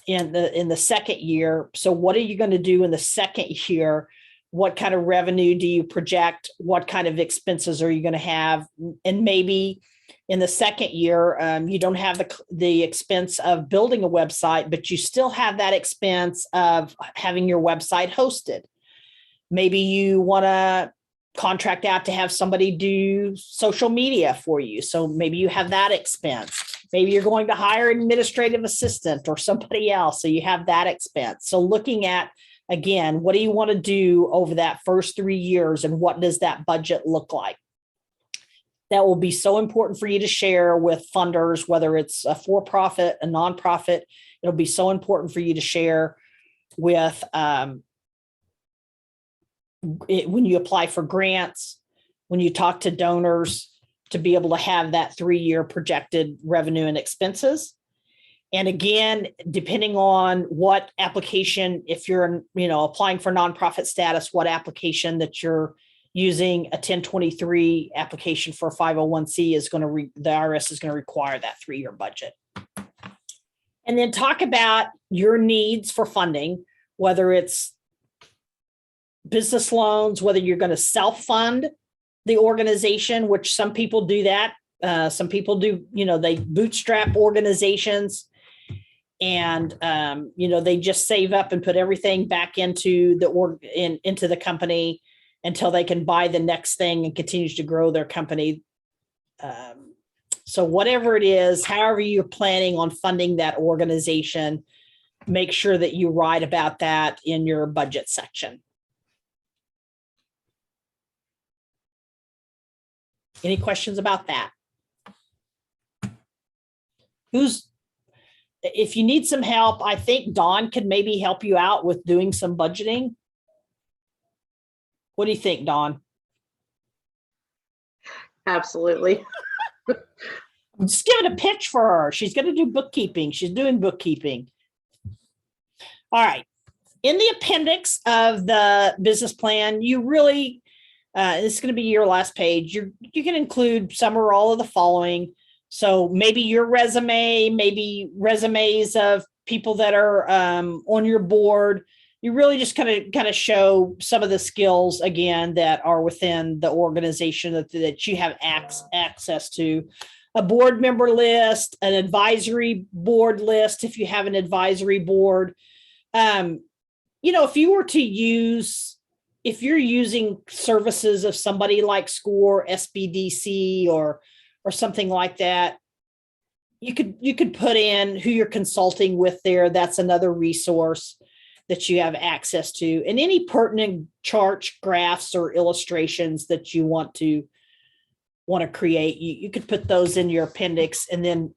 in the second year. So what are you going to do in the second year? What kind of revenue do you project? What kind of expenses are you going to have? And maybe in the second year, you don't have the expense of building a website, but you still have that expense of having your website hosted. Maybe you want to contract out to have somebody do social media for you. So maybe you have that expense. Maybe you're going to hire an administrative assistant or somebody else. So you have that expense. So looking at, again, what do you want to do over that first 3 years and what does that budget look like? That will be so important for you to share with funders, whether it's a for-profit, a nonprofit. It'll be so important for you to share with when you apply for grants, when you talk to donors, to be able to have that 3-year projected revenue and expenses. And again, depending on what application, if you're, applying for nonprofit status, what application that you're using, a 1023 application for 501c is going to, the IRS is going to require that 3-year budget. And then talk about your needs for funding, whether it's business loans, whether you're going to self-fund the organization, which some people do that. Some people do, they bootstrap organizations. And, they just save up and put everything back into the company until they can buy the next thing and continues to grow their company. So whatever it is, however you're planning on funding that organization, make sure that you write about that in your budget section. Any questions about that? If you need some help, I think Dawn could maybe help you out with doing some budgeting. What do you think, Dawn? Absolutely. I'm just giving a pitch for her. She's going to do bookkeeping. She's doing bookkeeping. All right. In the appendix of the business plan, you really, it's going to be your last page. You can include some or all of the following. So maybe your resume, maybe resumes of people that are on your board. You really just kind of show some of the skills, again, that are within the organization that you have access to. A board member list, an advisory board list, if you have an advisory board. If you're using services of somebody like SCORE, SBDC, or something like that, you could put in who you're consulting with there. That's another resource that you have access to, and any pertinent charts, graphs, or illustrations that you want to create. You could put those in your appendix, and then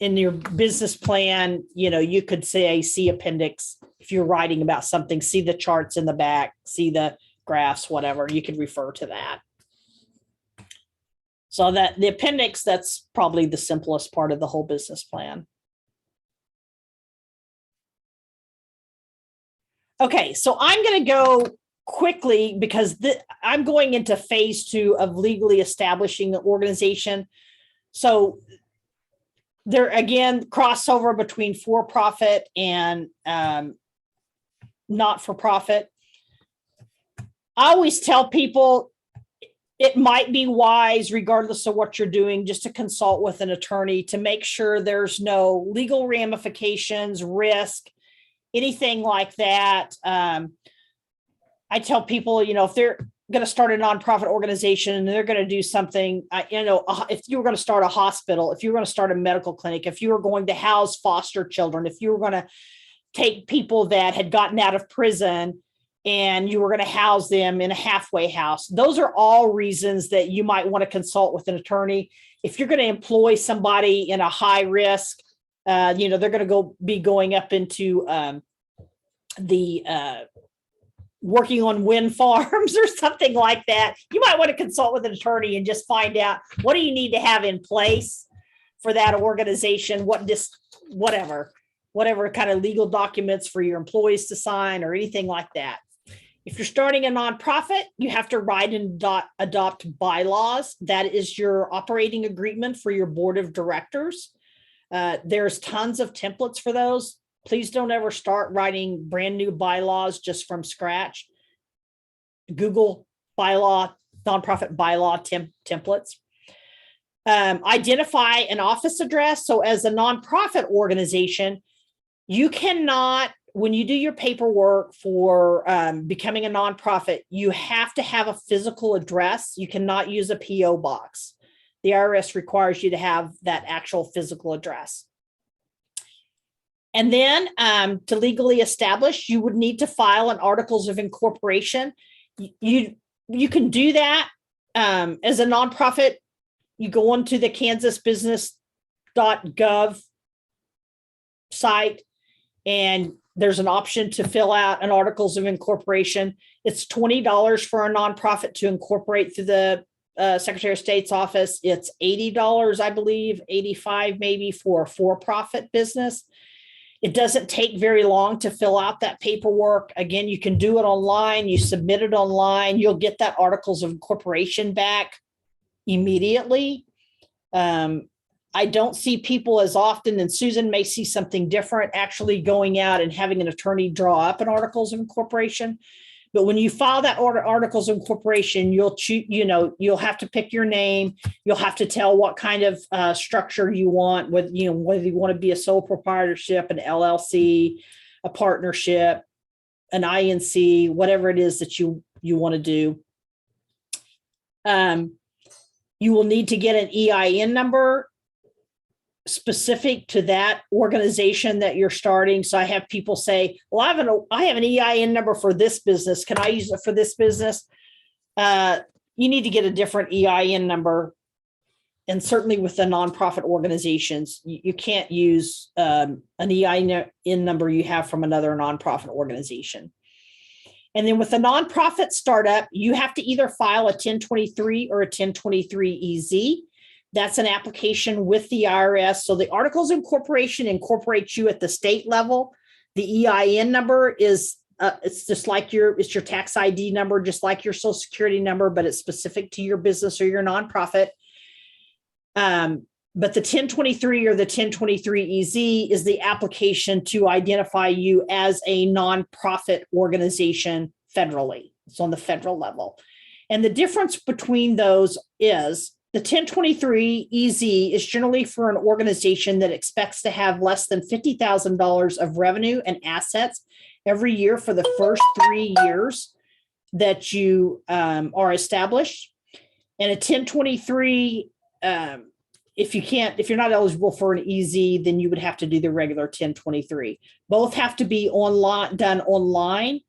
in your business plan, you could say, see appendix. If you're writing about something, see the charts in the back, see the graphs, whatever, you could refer to that. So that the appendix, that's probably the simplest part of the whole business plan. Okay, so I'm going to go quickly because I'm going into phase 2 of legally establishing the organization. So there, again, crossover between for-profit and not-for-profit. I always tell people it might be wise, regardless of what you're doing, just to consult with an attorney to make sure there's no legal ramifications, risk, anything like that. I tell people, if they're going to start a nonprofit organization and they're going to do something, if you were going to start a hospital, if you were going to start a medical clinic, if you were going to house foster children, if you were going to take people that had gotten out of prison and you were going to house them in a halfway house, those are all reasons that you might want to consult with an attorney. If you're going to employ somebody in a high risk They're going to be going up into the working on wind farms or something like that. You might want to consult with an attorney and just find out what do you need to have in place for that organization, whatever kind of legal documents for your employees to sign or anything like that. If you're starting a nonprofit, you have to write and adopt bylaws. That is your operating agreement for your board of directors. There's tons of templates for those. Please don't ever start writing brand new bylaws just from scratch. Google nonprofit bylaw templates. Identify an office address. So as a nonprofit organization, you cannot, when you do your paperwork for becoming a nonprofit, you have to have a physical address. You cannot use a PO box. The IRS requires you to have that actual physical address. And then to legally establish, you would need to file an articles of incorporation. You can do that as a nonprofit. You go onto the kansasbusiness.gov site, and there's an option to fill out an articles of incorporation. It's $20 for a nonprofit to incorporate through the Secretary of State's office. It's $80, I believe, $85 maybe for a for-profit business. It doesn't take very long to fill out that paperwork. Again, you can do it online. You submit it online. You'll get that articles of incorporation back immediately. I don't see people as often, and Susan may see something different, actually going out and having an attorney draw up an articles of incorporation. But when you file that articles of incorporation, you'll have to pick your name. You'll have to tell what kind of structure you want, whether you want to be a sole proprietorship, an LLC, a partnership, an INC, whatever it is that you want to do. You will need to get an EIN number specific to that organization that you're starting. So I have people say, well, I have an EIN number for this business. Can I use it for this business? You need to get a different EIN number. And certainly with the nonprofit organizations, you can't use an EIN number you have from another nonprofit organization. And then with a nonprofit startup, you have to either file a 1023 or a 1023-EZ. That's an application with the IRS. So the articles of incorporation incorporates you at the state level. The EIN number is it's just like your tax ID number, just like your social security number, but it's specific to your business or your nonprofit. But the 1023 or the 1023-EZ is the application to identify you as a nonprofit organization federally. It's on the federal level. And the difference between those is the 1023-EZ is generally for an organization that expects to have less than $50,000 of revenue and assets every year for the first 3 years that you are established. And a 1023, if you're not eligible for an EZ, then you would have to do the regular 1023. Both have to be done online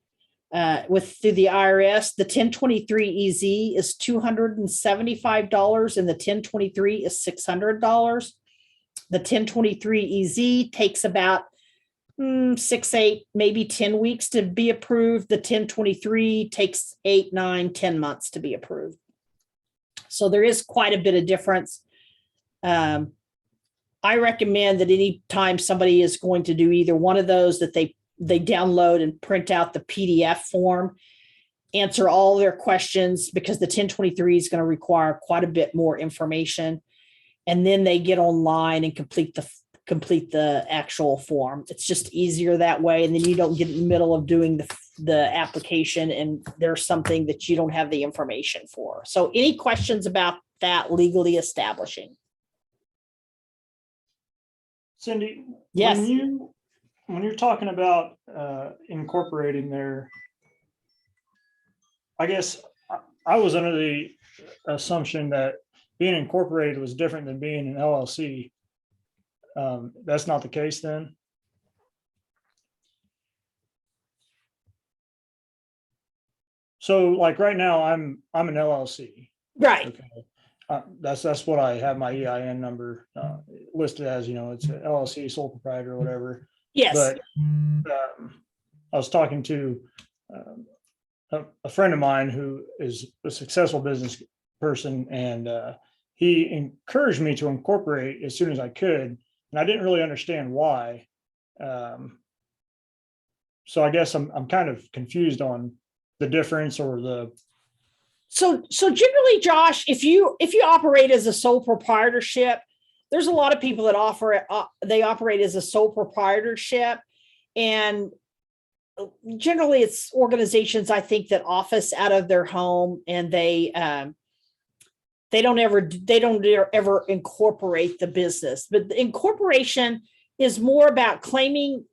through the IRS. The 1023-EZ is $275 and the 1023 is $600. The 1023-EZ takes about 6, 8, maybe 10 weeks to be approved. The 1023 takes 8, 9, 10 months to be approved. So there is quite a bit of difference. I recommend that any time somebody is going to do either one of those, that they download and print out the PDF form, answer all their questions, because the 1023 is going to require quite a bit more information. And then they get online and complete the actual form. It's just easier that way. And then you don't get in the middle of doing the application and there's something that you don't have the information for. So any questions about that legally establishing? Cindy, Yes. when you're talking about incorporating there, I guess I was under the assumption that being incorporated was different than being an LLC. That's not the case then? So like right now, I'm an LLC. Right. Okay. That's what I have my EIN number listed as, it's an LLC, sole proprietor or whatever. Yes. But I was talking to a friend of mine who is a successful business person, and he encouraged me to incorporate as soon as I could, and I didn't really understand why. So I guess I'm kind of confused on the difference or the. So generally, Josh, if you operate as a sole proprietorship, there's a lot of people that they operate as a sole proprietorship, and generally it's organizations, I think, that office out of their home, and they don't ever incorporate the business. But the incorporation is more about claiming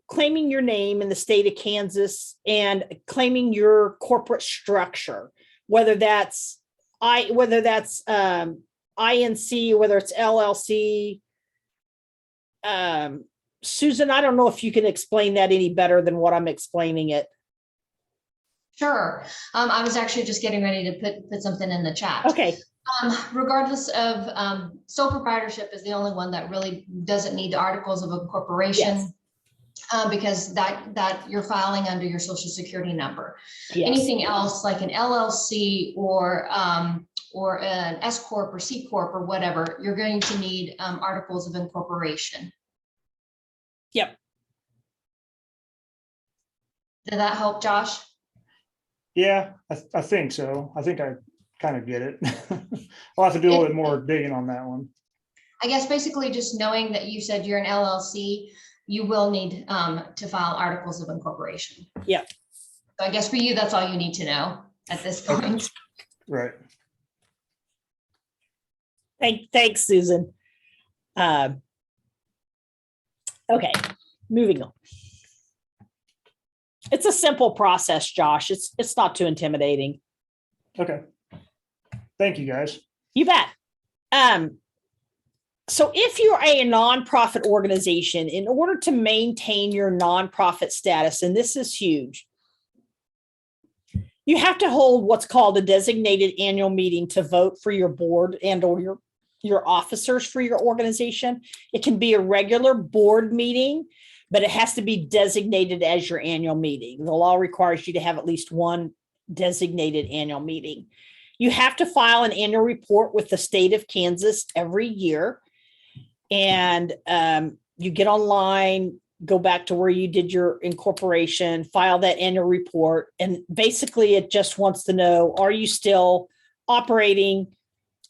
your name in the state of Kansas and claiming your corporate structure, whether that's INC, whether it's LLC. Susan, I don't know if you can explain that any better than what I'm explaining it. Sure. I was actually just getting ready to put something in the chat. Okay. Regardless of sole proprietorship is the only one that really doesn't need the articles of incorporation. Yes. Because that you're filing under your social security number. Yes. Anything else like an LLC or an S Corp or C Corp or whatever, you're going to need articles of incorporation. Yep. Did that help, Josh? Yeah, I think so. I think I kind of get it. I'll have to do a little bit more digging on that one. I guess basically just knowing that you said you're an LLC, you will need to file articles of incorporation. Yep. So I guess for you, that's all you need to know at this point. Right. Thanks, Susan. Okay, moving on. It's a simple process, Josh. It's not too intimidating. Okay. Thank you, guys. You bet. So if you're a nonprofit organization, in order to maintain your nonprofit status, and this is huge, you have to hold what's called a designated annual meeting to vote for your board and or your officers for your organization. It can be a regular board meeting, but it has to be designated as your annual meeting. The law requires you to have at least one designated annual meeting. You have to file an annual report with the state of Kansas every year. And you get online, go back to where you did your incorporation, file that annual report. And basically it just wants to know, are you still operating?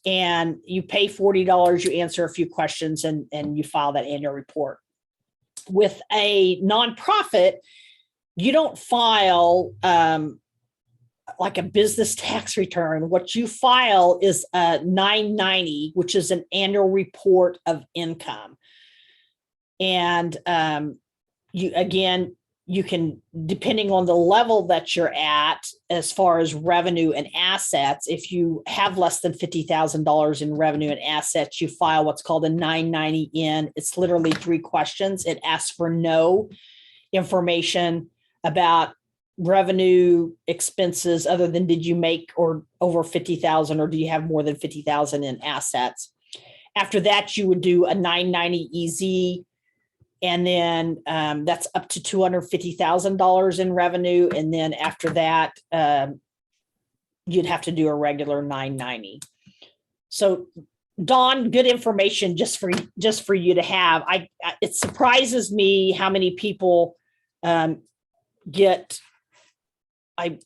And you pay $40, you answer a few questions, and you file that annual report. With a nonprofit, you don't file like a business tax return. What you file is a 990, which is an annual report of income. And you can, depending on the level that you're at, as far as revenue and assets, if you have less than $50,000 in revenue and assets, you file what's called a 990N. It's literally 3 questions. It asks for no information about revenue, expenses, other than did you make or over 50,000, or do you have more than 50,000 in assets? After that, you would do a 990 EZ, and then that's up to $250,000 in revenue. And then after that, you'd have to do a regular 990. So Dawn, good information just for you to have. It surprises me how many people get, I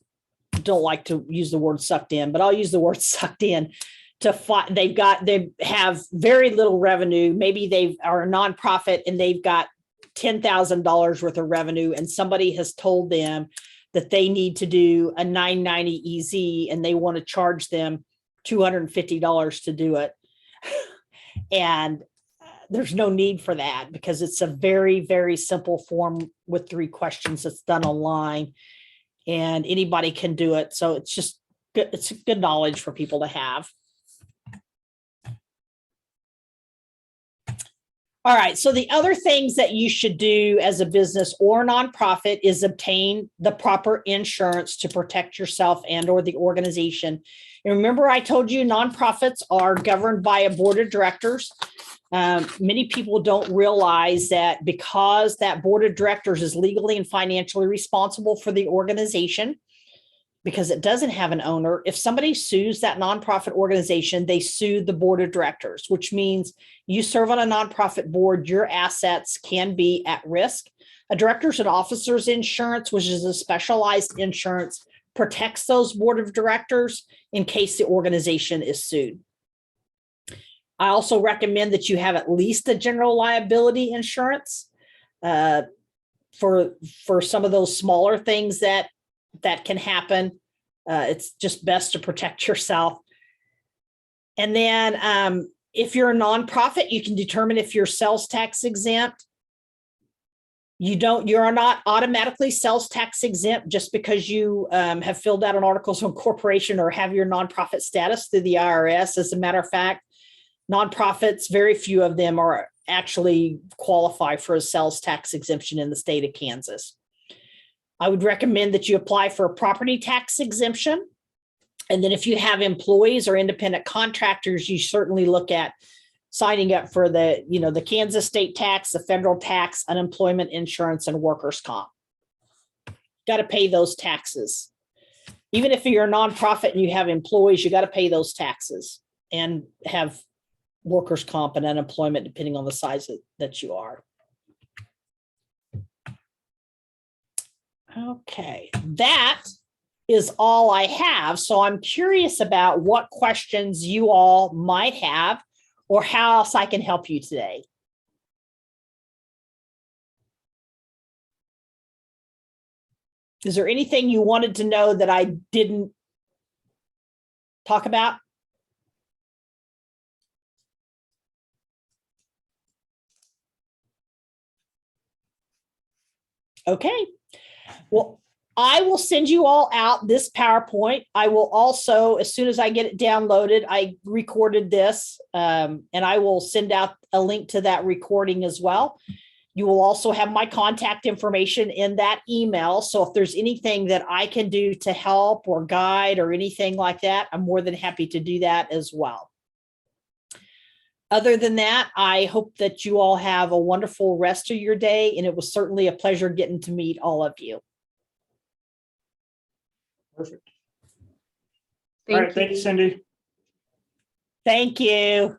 don't like to use the word sucked in, but I'll use the word sucked in to fight. They have very little revenue. Maybe they are a nonprofit and they've got $10,000 worth of revenue, and somebody has told them that they need to do a 990 EZ and they want to charge them $250 to do it. And there's no need for that, because it's a very, very simple form with 3 questions that's done online, and anybody can do it. So it's just good. It's good knowledge for people to have. All right. So the other things that you should do as a business or nonprofit is obtain the proper insurance to protect yourself and or the organization. And remember, I told you nonprofits are governed by a board of directors. Many people don't realize that because that board of directors is legally and financially responsible for the organization, because it doesn't have an owner, if somebody sues that nonprofit organization, they sue the board of directors, which means you serve on a nonprofit board, your assets can be at risk. A directors and officers insurance, which is a specialized insurance, protects those board of directors in case the organization is sued. I also recommend that you have at least a general liability insurance for some of those smaller things that can happen. It's just best to protect yourself. And then if you're a nonprofit, you can determine if you're sales tax exempt. You're not automatically sales tax exempt just because you have filled out an articles of incorporation or have your nonprofit status through the IRS. As a matter of fact, nonprofits, very few of them are actually qualify for a sales tax exemption in the state of Kansas. I would recommend that you apply for a property tax exemption. And then if you have employees or independent contractors, you certainly look at signing up for the Kansas state tax, the federal tax, unemployment insurance, and workers' comp. Got to pay those taxes. Even if you're a nonprofit and you have employees, you got to pay those taxes and have workers' comp and unemployment, depending on the size that you are. Okay, that is all I have. So I'm curious about what questions you all might have or how else I can help you today. Is there anything you wanted to know that I didn't talk about? Okay. Well, I will send you all out this PowerPoint. I will also, as soon as I get it downloaded, I recorded this, and I will send out a link to that recording as well. You will also have my contact information in that email. So if there's anything that I can do to help or guide or anything like that, I'm more than happy to do that as well. Other than that, I hope that you all have a wonderful rest of your day, and it was certainly a pleasure getting to meet all of you. Perfect. All right, thank you, Cindy. Thank you.